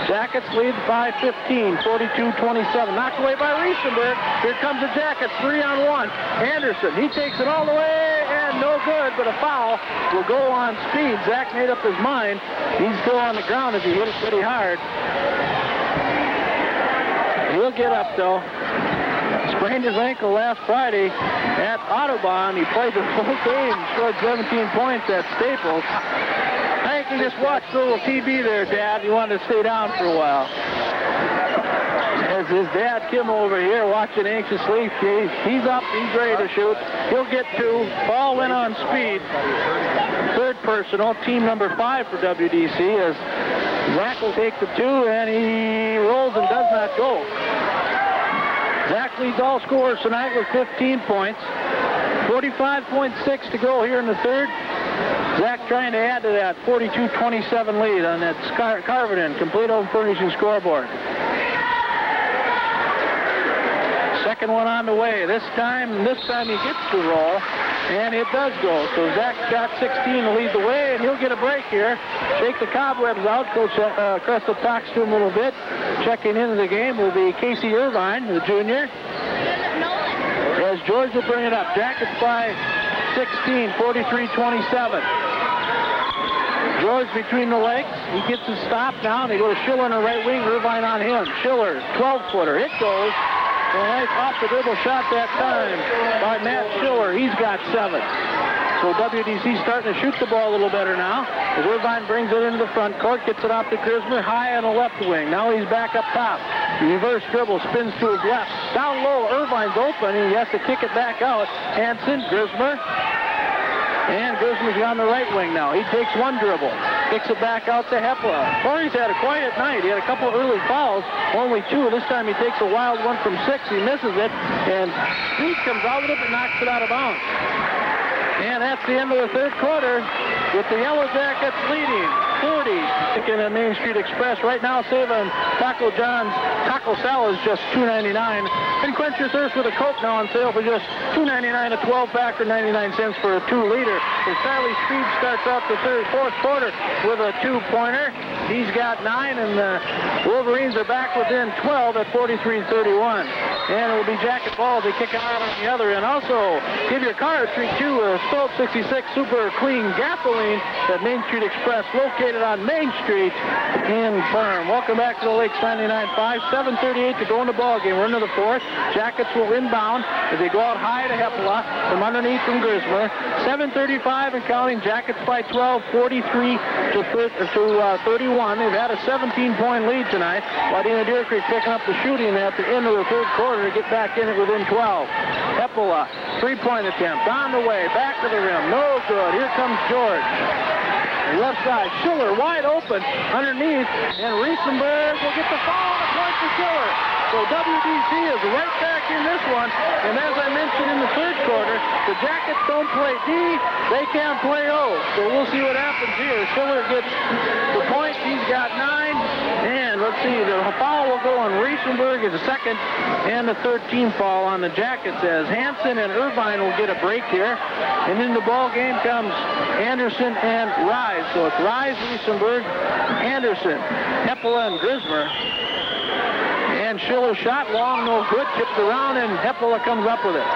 Jackets lead by 15, 42-27. Knocked away by Riesenberg. Here comes the Jackets, 3-on-1. Anderson, he takes it all the way, and no good, but a foul will go on Speed. Zach made up his mind. He's still on the ground as he hit it pretty hard. He'll get up, though. Sprained his ankle last Friday at Audubon. He played the full game, scored 17 points at Staples. I think he just watched a little TV there, Dad. He wanted to stay down for a while. As his dad, Kim, over here watching anxiously. He's up. He's ready to shoot. He'll get 2. Ball went on Speed. Third personal, team number 5 for WDC as Zach will take the 2, and he rolls and does not go. Zach leads all scorers tonight with 15 points. 45.6 to go here in the third. Zach trying to add to that 42-27 lead on that Carvin Complete Home Furnishing scoreboard. Second one on the way. This time he gets the roll, and it does go. So Zach's got 16 to lead the way, and he'll get a break here. Shake the cobwebs out. Coach Crestle talks to him a little bit. Checking into the game will be Casey Irvine, the junior. As George will bring it up. Jackets by 16, 43-27. George between the legs. He gets his stop now. They go to Schiller on the right wing. Irvine on him. Schiller, 12-footer. It goes. A nice off-the-dribble shot that time by Matt Schiller. He's got 7. So WDC starting to shoot the ball a little better now. As Irvine brings it into the front court, gets it off to Grismer, high on the left wing. Now he's back up top. Reverse dribble, spins to his left. Down low, Irvine's open. He has to kick it back out. Hansen, Grismer. And Grismer's on the right wing now. He takes 1 dribble. Kicks it back out to Hepla. Corey's had a quiet night. He had a couple early fouls, only 2. This time he takes a wild one from 6. He misses it, and Speed comes out with it and knocks it out of bounds. And that's the end of the third quarter with the Yellow Jackets leading 40. In the Main Street Express right now, save on Taco John's taco salad is just $2.99. And quench your thirst with a Coke now on sale for just $2.99 a 12-pack or 99 cents for a 2-liter. So Charlie Speed starts out the fourth quarter with a 2-pointer. He's got 9, and the Wolverines are back within 12 at 43-31. And it will be Jacket ball. They kick out on the other end. Also, give your car a treat too. Stove 66 Super Clean Gasoline at Main Street Express, located on Main Street in Perham. Welcome back to the Lakes 99.5. 7:38 to go in the ball game. We're into the fourth. Jackets will inbound as they go out high to Hepla from underneath from Grismer. 7:35 and counting. Jackets by 12, 43 to 31. They've had a 17-point lead tonight. Wadena Deer Creek picking up the shooting at the end of the third quarter to get back in it within 12. Hepla, 3-point attempt on the way, back to the rim, no good. Here comes George. Left side, Schiller wide open underneath, and Riesenberg will get the foul on the point for Schiller. So WDC is right back in this one, and as I mentioned in the third quarter, the Jackets don't play D, they can't play O. So we'll see what happens here. Schiller gets the point, he's got 9, and let's see, the foul will go on Riesenberg as a second, and the 13th foul on the Jackets as Hansen and Irvine will get a break here, and in the ball game comes Anderson and Rise. So it's Rise, Riesenberg, Anderson, Hepla, and Grismer. And Schiller shot long, no good, tipped around, and Hepla comes up with it.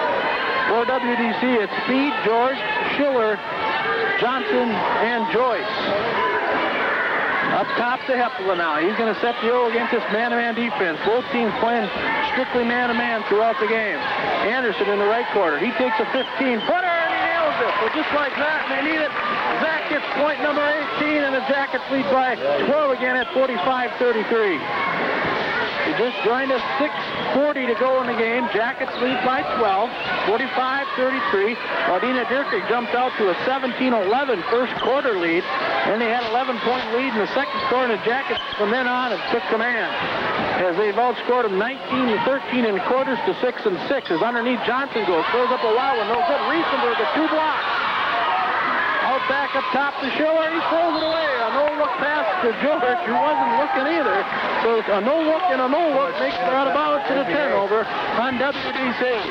For WDC, it's Speed, George, Schiller, Johnson, and Joyce. Up top to Hepla now. He's going to set the O against this man-to-man defense. Both teams playing strictly man-to-man throughout the game. Anderson in the right quarter. He takes a 15-footer, and he nails it. So just like that, and they need it. Zach gets point number 18, and the Jackets lead by 12 again at 45-33. He just joined us, 6:40 to go in the game. Jackets lead by 12, 45-33. Wadena Deer Creek jumped out to a 17-11 first quarter lead. Then they had an 11-point lead in the second quarter. The Jackets from then on have took command as they've outscored them 19-13 in quarters to 6-6. As underneath Johnson goes, throws up a wild one, no good. Riesenberg at 2 blocks. Out back up top to Schiller. He throws it away. A no-look pass to George, who wasn't looking either. So a no-look and a no-look makes it out of bounds to the turnover on WDC.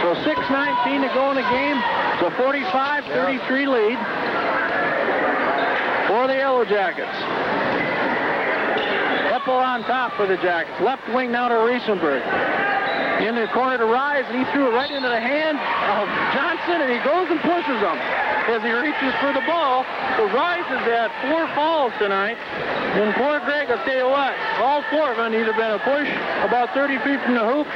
So 6:19 to go in the game. It's a 45-33 lead for the Yellow Jackets. Hepla on top for the Jackets. Left wing now to Riesenberg. In the corner to Rise, and he threw it right into the hand of Johnson, and he goes and pushes him as he reaches for the ball. So Rise has had 4 fouls tonight. And poor Greg, I'll tell you what, all 4 of them either been a push about 30 feet from the hoop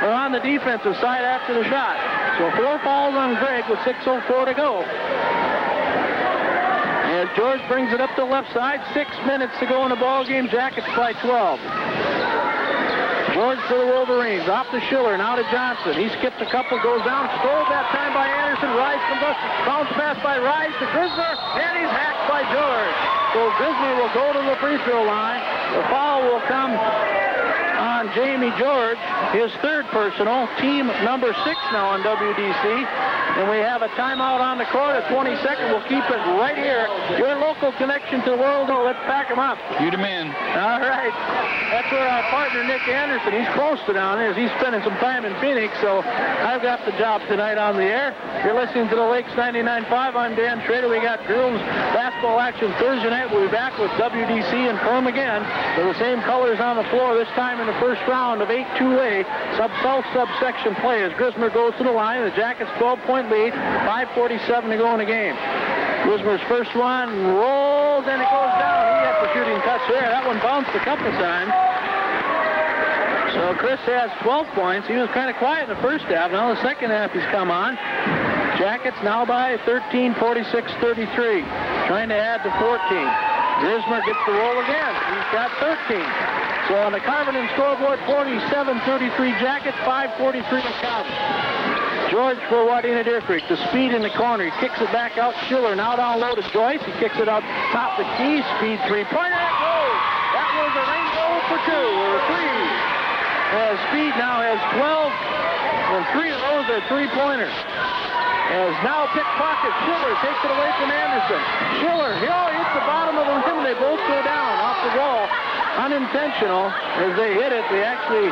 or on the defensive side after the shot. So 4 fouls on Greg with 6:04 to go. As George brings it up the left side, 6 minutes to go in the ball game. Jackets by 12. George for the Wolverines, off to Schiller, now to Johnson. He skips a couple, goes down, stole that time by Anderson. Rise comes up, bounce pass by Rise to Grismer, and he's hacked by George. So Grismer will go to the free throw line. The foul will come on Jamie George, his 3rd personal, team number 6 now on WDC. And we have a timeout on the court, a 20-second. We'll keep it right here. Your local connection to the world. Let's pack them up. You demand. All right. That's where our partner, Nick Anderson, he's close to down there. He's spending some time in Phoenix, so I've got the job tonight on the air. You're listening to the Lakes 99.5. I'm Dan Schrader. We got girls basketball action Thursday night. We'll be back with WDC and Perham again. They're the same colors on the floor, this time in the first round of 8-2A South subsection play as Grismer goes to the line. The Jackets 12-point lead, 5:47 to go in the game. Grismer's first one rolls and it goes down. He has the shooting touch there. That one bounced a couple times. So Chris has 12 points. He was kind of quiet in the first half. Now the second half he's come on. Jackets now by 13, 46-33. Trying to add to 14. Grismer gets the roll again. He's got 13. So on the Carvenin scoreboard, 47-33 Jackets, 5:43 to come. George for Wadena Deer Creek. The speed in the corner. He kicks it back out. Schiller now down low to Joyce. He kicks it out top the key. Speed three-pointer. Goes. That was a rainbow for 2 or 3. Speed now has 12, and 3 of those are three-pointers. As now pickpocket. Schiller takes it away from Anderson. Schiller, hits the bottom of the rim. They both go down off the wall. Unintentional. As they hit it, they actually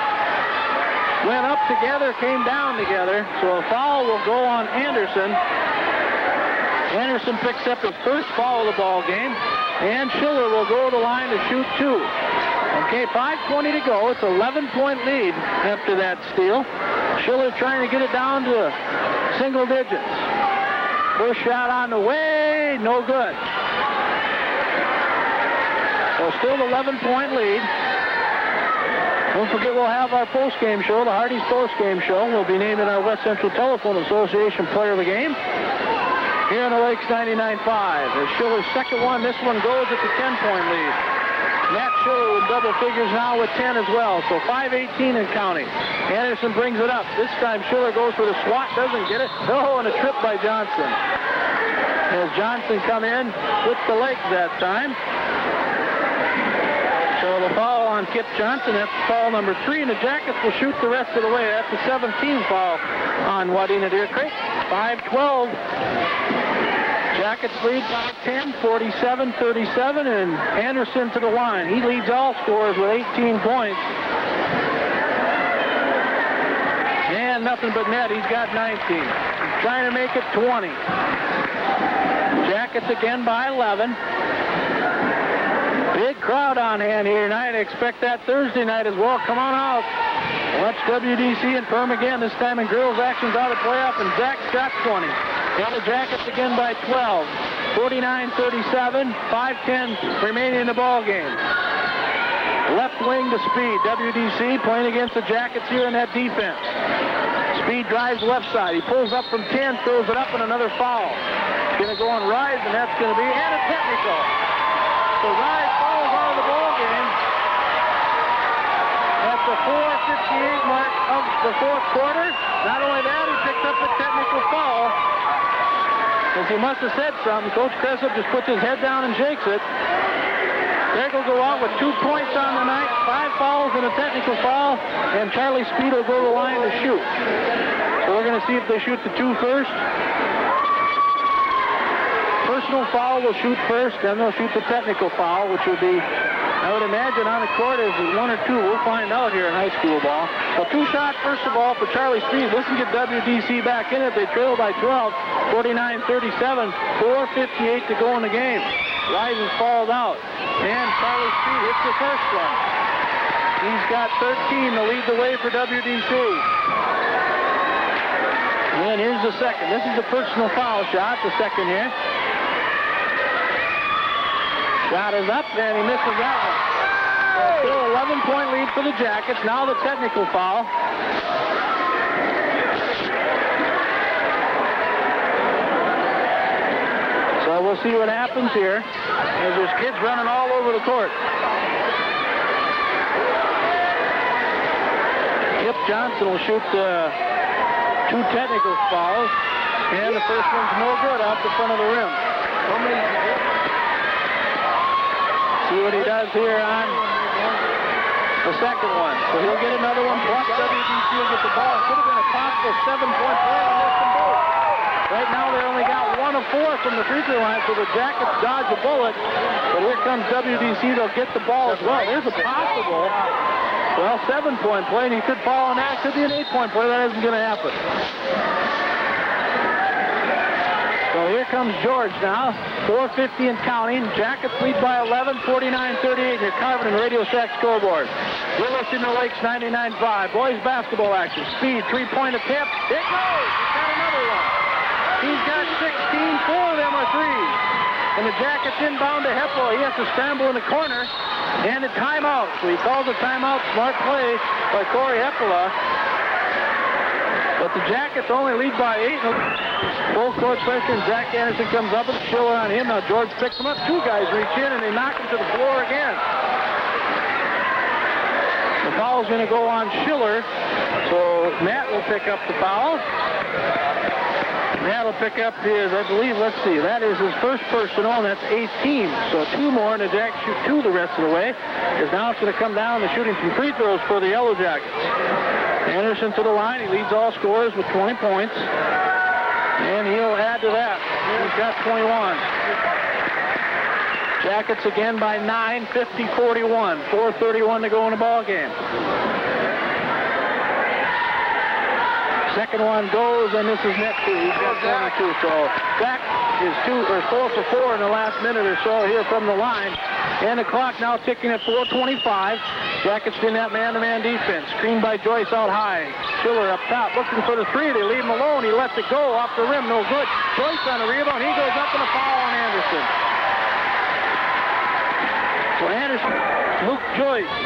went up together, came down together. So a foul will go on Anderson. Anderson picks up his first foul of the ball game. And Schiller will go to the line to shoot 2. Okay, 5:20 to go. It's an 11-point lead after that steal. Schiller trying to get it down to single digits. First shot on the way, no good. So still 11-point lead. Don't forget we'll have our post-game show, the Hardy's post-game show. We'll be naming our West Central Telephone Association player of the game here in the Lakes 99.5. As Schiller's second one, this one goes at the 10-point lead. Matt Schiller with double figures now with 10 as well, so 5:18 and counting. Anderson brings it up. This time Schiller goes for the swat, doesn't get it. Oh, and a trip by Johnson. As Johnson come in with the legs that time. So the foul on Kip Johnson, that's foul number 3, and the Jackets will shoot the rest of the way. That's the 17th foul on Wadena Deer Creek. 5:12. Jackets lead by 10, 47-37, and Anderson to the line. He leads all scorers with 18 points. And nothing but net. He's got 19. He's trying to make it 20. Jackets again by 11. Big crowd on hand here tonight. I expect that Thursday night as well. Come on out. Watch WDC and Perham again. This time in girls action's out of playoff, and Zach's got 20. And the Jackets again by 12. 49-37. 5:10 remaining in the ball game. Left wing to Speed. WDC playing against the Jackets here in that defense. Speed drives left side. He pulls up from 10, throws it up, and another foul. Going to go on Rise, and that's going to be and a technical. So Rise falls out of the ball game at the 4:58 mark of the fourth quarter. Not only that, he picks up a technical foul. As he must have said something. Coach Cressup just puts his head down and shakes it. Greg will go out with 2 points on the night, 5 fouls and a technical foul, and Charlie Speed will go to the line to shoot. So we're going to see if they shoot the 2 first. Personal foul will shoot first, then they'll shoot the technical foul, which will be, I would imagine, on the court is 1 or 2. We'll find out here in high school ball. So 2 shot, first of all, for Charlie Speed. This will get WDC back in it. They trail by 12, 49-37, 4:58 to go in the game. Rises falls out, and Charlie Speed hits the first one. He's got 13 to lead the way for WDC. And here's the second. This is a personal foul shot, the second here. Shot is up, and he misses that one. So still 11-point lead for the Jackets. Now the technical foul. So we'll see what happens here as there's kids running all over the court. Kip Johnson will shoot 2 technical fouls, and the first one's no good out the front of the rim. See what he does here on the second one. So he'll get another one, plus WDC will get the ball. It could have been a possible 7-point play on this one both. Right now they only got 1 of 4 from the free throw line, so the Jackets dodge a bullet. But here comes WDC. They'll get the ball as well. There's a possible, 7-point play, and he could fall on that. Could be an 8-point play. That isn't going to happen. So here comes George now. 4:50 and counting. Jackets lead by 11, 49-38. Your Carvin and Radio Shack scoreboard. You're listening to Lakes 99.5. Boys basketball action. Speed, 3-point attempt. It goes. He's got another one. He's got 16. 4 of them are threes. And the Jackets inbound to Hepple. He has to scramble in the corner. And a timeout. So he calls a timeout. Smart play by Corey Heppola. But the Jackets only lead by 8. Full court pressure, and Zach Anderson comes up and Schiller on him. Now George picks him up. 2 guys reach in, and they knock him to the floor again. The foul foul's going to go on Schiller. So Matt will pick up the foul. Matt will pick up his, I believe, let's see, that is his first personal, and that's 18. So 2 more, and the Jackets shoot 2 the rest of the way. Because now it's going to come down to shooting some free throws for the Yellow Jackets. Anderson to the line. He leads all scorers with 20 points. And he'll add to that. He's got 21. Jackets again by 9, 50-41. 4:31 to go in the ball game. Second one goes, and this is net 2. He's got 1 or 2. So Zach is 4 for 4 in the last minute or so here from the line. And the clock now ticking at 4:25. Jackets in that man-to-man defense. Screened by Joyce out high. Schiller up top looking for the 3. They leave him alone. He lets it go off the rim. No good. Joyce on the rebound. He goes up and a foul on Anderson. So Anderson, Luke Joyce,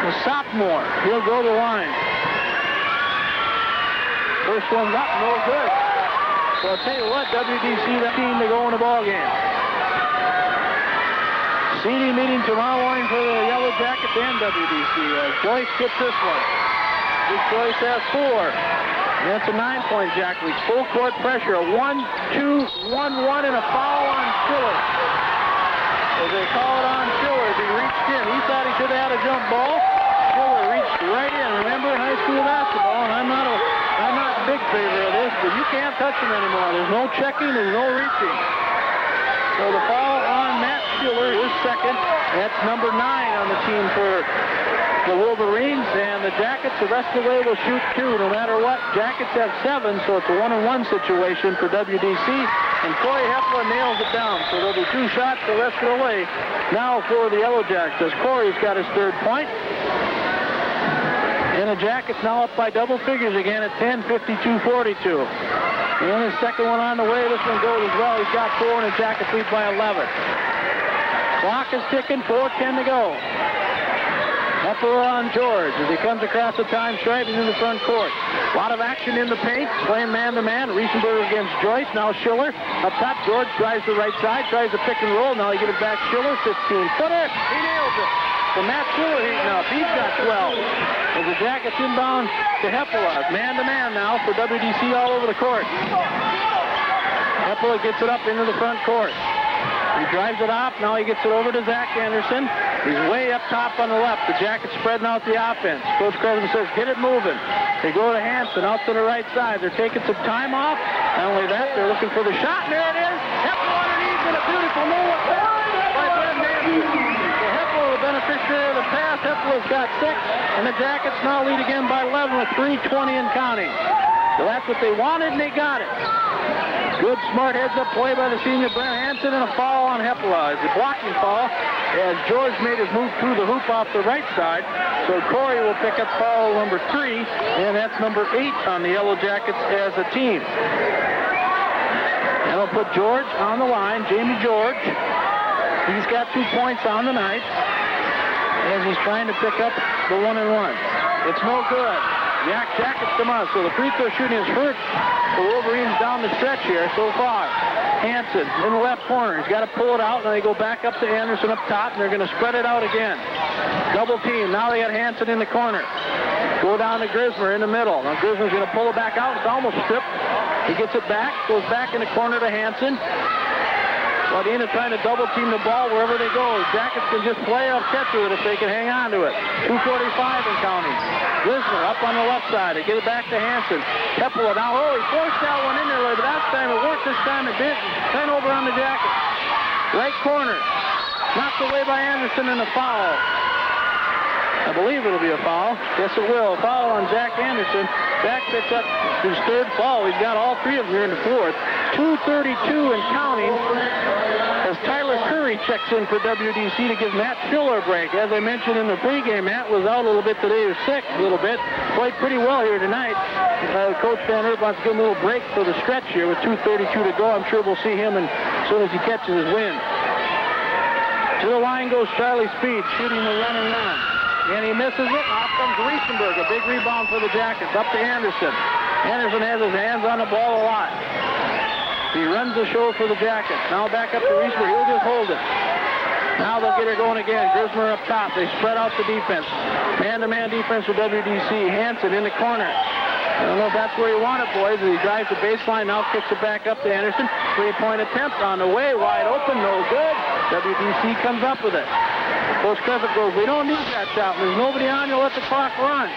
the sophomore. He'll go to the line. First one's up, no good. So I'll tell you what, WDC, that team to go in the ball game. CD meeting tomorrow morning for the Yellow Jackets and WDC. Joyce gets this one. Luke Joyce has 4. And that's a 9-point Jack League. Full court pressure. A 1-2-1-1 and a foul on Schiller. As they call it on Schiller, he reached in. He thought he should have had a jump ball. Schiller reached right in. Remember in high school basketball, and I'm not a big favor of this, but you can't touch him anymore. There's no checking, there's no reaching. So the foul on Matt Schiller is second. That's number 9 on the team for the Wolverines, and the Jackets the rest of the way will shoot 2 no matter what. Jackets have 7, so it's a 1-on-1 situation for WDC, and Corey Heffler nails it down. So there'll be 2 shots the rest of the way now for the Yellow Jackets, as Corey's got his 3rd point. And the Jackets now up by double figures again at 10, 52-42. And his second one on the way. This one goes as well. He's got 4, and the Jackets lead by 11. Clock is ticking, 4:10 to go. Heffler on George as he comes across the time stripe. He's in the front court. A lot of action in the paint, playing man-to-man. Riesenberger against Joyce. Now Schiller up top. George drives the right side, tries to pick and roll. Now he gives it back Schiller, 15-footer. He nails it. So Matt Schiller heating up. He's got 12. As the Jackets inbound to Heffler. Man-to-man now for WDC all over the court. Heffler gets it up into the front court. He drives it off. Now he gets it over to Zach Anderson. He's way up top on the left. The Jackets spreading out the offense. Coach Crescent says, get it moving. They go to Hanson out to the right side. They're taking some time off. Not only that, they're looking for the shot. And there it is. Heffler underneath and a beautiful move by Brent Hanson. So Heffler, the beneficiary of the pass. Heffler's got 6. And the Jackets now lead again by 11 with 3:20 and counting. So that's what they wanted, and they got it. Good, smart heads-up play by the senior Brent Hanson, and a foul on Heffler. It's a blocking foul as George made his move through the hoop off the right side. So Corey will pick up foul number 3, and that's number 8 on the Yellow Jackets as a team. And we'll put George on the line, Jamie George. He's got 2 points on the night as he's trying to pick up the 1-and-1. It's no good. Jackets come on, so the free throw shooting has hurt the Wolverines down the stretch here so far. Hanson in the left corner. He's got to pull it out, and they go back up to Anderson up top, and they're going to spread it out again. Double team. Now they got Hanson in the corner. Go down to Grismer in the middle. Now Grismer's going to pull it back out. It's almost stripped. He gets it back, goes back in the corner to Hanson. Wadena trying to double team the ball wherever they go. Jackets can just play off catch with it if they can hang on to it. 2:45 and counting. Grismer up on the left side. They get it back to Hanson. Heffler now. Oh, he forced that one in there, but that time it worked. This time it didn't. Turnover on the Jackets. Right corner. Knocked away by Anderson and a foul. I believe it'll be a foul. Yes, it will. A foul on Zach Anderson. Zach picks up his 3rd foul. He's got all 3 of them here in the 4th. 2:32 and counting as Tyler Curry checks in for WDC to give Matt Schiller a break. As I mentioned in the pregame, Matt was out a little bit today. He was sick a little bit. Played pretty well here tonight. Coach Van Herp wants to give him a little break for the stretch here with 2:32 to go. I'm sure we'll see him as soon as he catches his wind. To the line goes Charlie Speed, shooting the run. And he misses it. Off comes Riesenberg. A big rebound for the Jackets. Up to Anderson. Anderson has his hands on the ball a lot. He runs the show for the Jackets. Now back up to Riesenberg. He'll just hold it. Now they'll get her going again. Grismer up top. They spread out the defense. Man-to-man defense for WDC. Hansen in the corner. I don't know if that's where you want it, boys. He drives the baseline, now kicks it back up to Anderson. Three-point attempt on the way, wide open, no good. WDC comes up with it. Coach Clifford goes, we don't need that shot. There's nobody on you, let the clock run.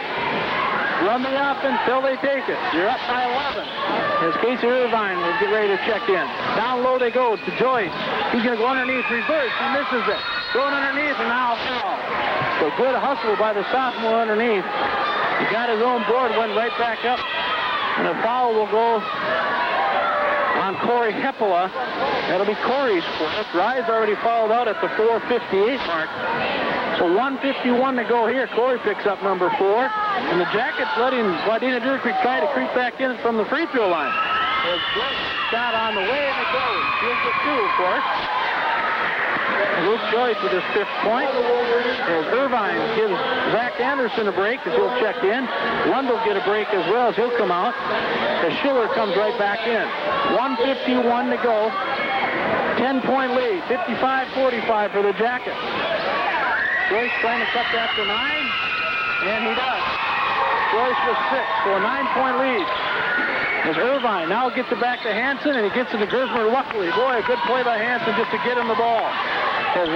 Run the offense till they take it. You're up by 11. As Casey Irvine will get ready to check in. Down low they go to Joyce. He's going to go underneath, reverse. He misses it. Going underneath, and now foul. So good hustle by the sophomore underneath. He got his own board, went right back up. And a foul will go on Corey Heppola. That'll be Corey's fourth. Rise already fouled out at the 4:58 mark. So 1:51 to go here. Corey picks up number 4. And the Jackets letting Wadena Deer Creek try to creep back in from the free throw line. There's Brooks shot on the way, and it goes. Gives it 2, of course. Luke Joyce with his 5th point. As Irvine gives Zach Anderson a break as he'll check in. Lund will get a break as well as he'll come out. As Schiller comes right back in. 1:51 to go. 10-point lead. 55-45 for the Jackets. Joyce trying to cut that to 9. And he does. Joyce was 6, so a 9-point lead. As Irvine now gets it back to Hansen, and he gets it to Grismer luckily. Boy, a good play by Hansen just to get him the ball. As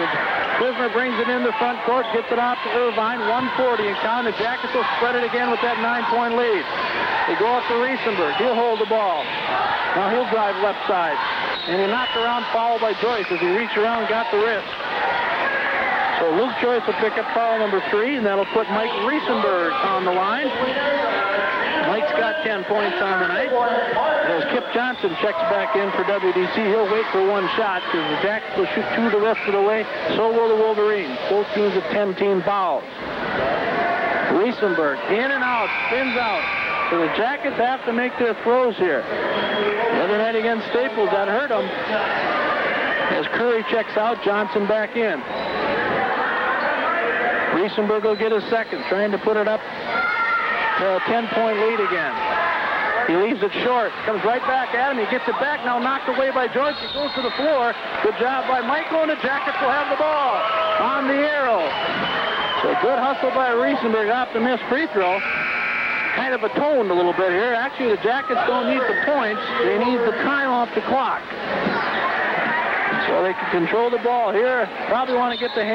Grismer brings it in the front court, gets it off to Irvine, 140 and count. The Jackets will spread it again with that 9-point lead. They go up to Riesenberg. He'll hold the ball. Now he'll drive left side. And he knocked around, fouled by Joyce as he reached around and got the wrist. So Luke Joyce will pick up foul number 3, and that'll put Mike Riesenberg on the line. Mike's got 10 points on the night. As Kip Johnson checks back in for WDC, he'll wait for one shot because the Jackets will shoot 2 the rest of the way. So will the Wolverines. Both teams with 10-team fouls. Riesenberg in and out, spins out. So the Jackets have to make their throws here. The other night against Staples, that hurt them. As Curry checks out, Johnson back in. Riesenberg will get his second, trying to put it up to a 10-point lead again. He leaves it short, comes right back at him. He gets it back, now knocked away by Joyce. He goes to the floor. Good job by Michael, and the Jackets will have the ball on the arrow. So good hustle by Riesenberg off the missed free throw. Kind of atoned a little bit here. Actually, the Jackets don't need the points. They need the time off the clock. So they can control the ball here. Probably want to get the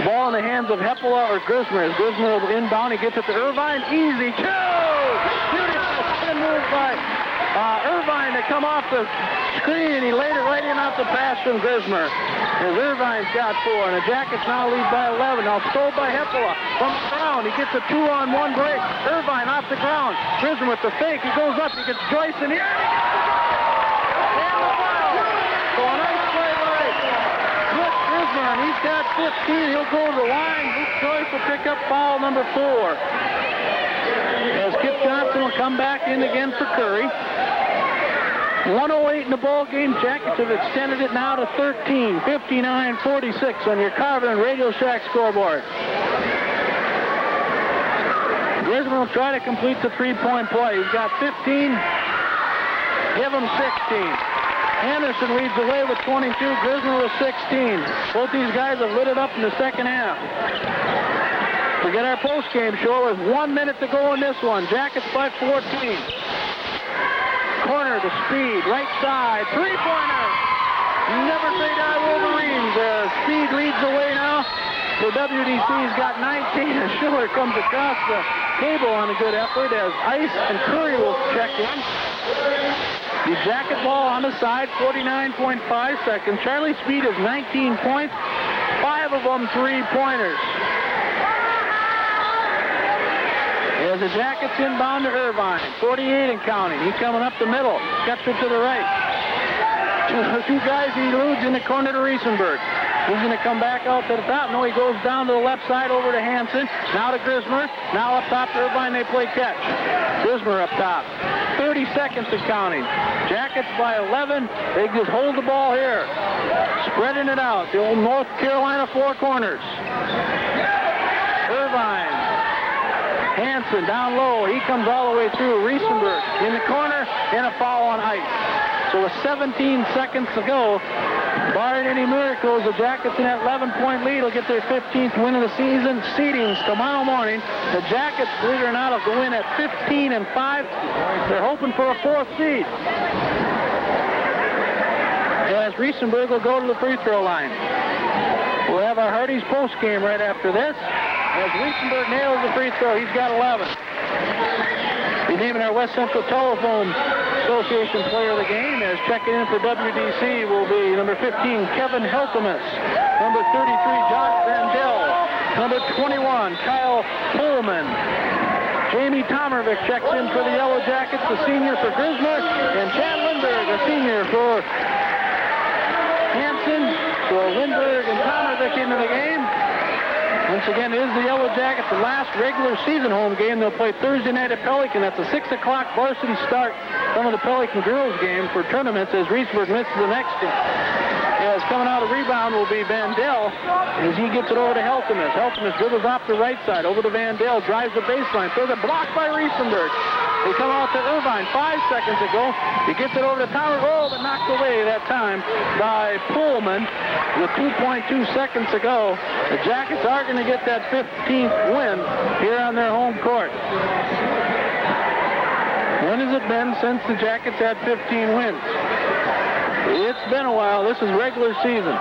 ball in the hands of Heppola or Grismer. As Grismer will inbound, he gets it to Irvine. Easy, 2! Beautiful spin move by Irvine to come off the screen, and he laid it right in off the pass from Grismer. As Irvine's got 4, and the Jackets now lead by 11. Now stole by Heppola from the ground. He gets a 2-on-1 break. Irvine off the ground. Grismer with the fake. He goes up. He gets Joyce in here. And the foul. So a nice play by Grismer, and he's got 15. He'll go to the line. Luke Joyce will pick up foul number 4. As Kip Johnson will come back in again for Curry. 1:08 in the ball game. Jackets have extended it now to 13. 59-46 on your Carvin and Radio Shack scoreboard. Grismer will try to complete the 3-point play. He's got 15. Give him 16. Anderson leads the way with 22. Grismer with 16. Both these guys have lit it up in the second half. Forget our post-game show. There's 1 minute to go in this one. Jackets by 14. Corner to Speed. Right side. Three-pointer. Never say die, Wolverines. Speed leads the way now. So WDC's got 19. And Schiller comes across the table on a good effort as Ice and Curry will check in. The Jacket ball on the side, 49.5 seconds. Charlie Speed has 19 points, 5 of them three-pointers. As the Jackets inbound to Irvine, 48 and counting. He's coming up the middle, cuts it to the right. Two guys he eludes in the corner to Riesenberg. He's going to come back out to the top. No, he goes down to the left side over to Hansen. Now to Grismer. Now up top to Irvine. They play catch. Grismer up top. 30 seconds and counting. Jackets by 11. They just hold the ball here. Spreading it out. The old North Carolina four corners. Irvine. Hansen down low. He comes all the way through. Riesenberg in the corner and a foul on Ice. So with 17 seconds to go, Barring any miracles, the Jackets in that 11-point lead will get their 15th win of the season. Seedings tomorrow morning. The Jackets, believe it or not, will go in at 15-5. They're hoping for a 4th seed. As Riesenberg will go to the free throw line. We'll have our Hardy's post game right after this. As Riesenberg nails the free throw, he's got 11. Be naming our West Central Telephone Association player of the game, as checking in for WDC will be number 15, Kevin Heltemus, number 33, Josh Vandell, number 21, Kyle Pullman. Jamie Tomervik checks in for the Yellow Jackets, the senior for Grismer, and Chad Lindberg, the senior for Hanson. So Lindberg and Tomervik into the game. Once again, it is the Yellow Jackets, the last regular season home game. They'll play Thursday night at Pelican. That's a 6 o'clock varsity start. Some of the Pelican girls game for tournaments as Riesenberg misses the next game. As coming out of rebound will be Vandell as he gets it over to Heltemus. Heltemus dribbles off the right side over to Vandell, drives the baseline, throws it blocked by Riesenberg. They come out to Irvine 5 seconds ago. He gets it over to Tower. Oh, but knocked away that time by Pullman with 2.2 seconds to go. The Jackets are going to get that 15th win here on their home court. When has it been since the Jackets had 15 wins? It's been a while. This is regular season.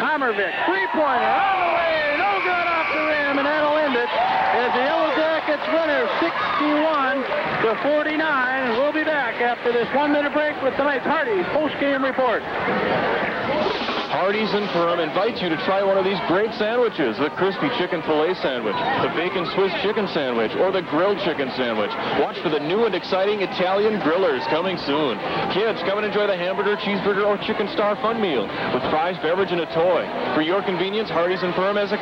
Tomervik, three-pointer on the way. No good off the rim, and that'll end it. As the Yellow Jackets winner 61-49, and we'll be back after this 1-minute break with tonight's Hardy's post-game report. Hardy's in Perham invites you to try one of these great sandwiches. The crispy chicken filet sandwich, the bacon Swiss chicken sandwich, or the grilled chicken sandwich. Watch for the new and exciting Italian grillers coming soon. Kids, come and enjoy the hamburger, cheeseburger, or chicken star fun meal with fries, beverage, and a toy. For your convenience, Hardy's in Perham has a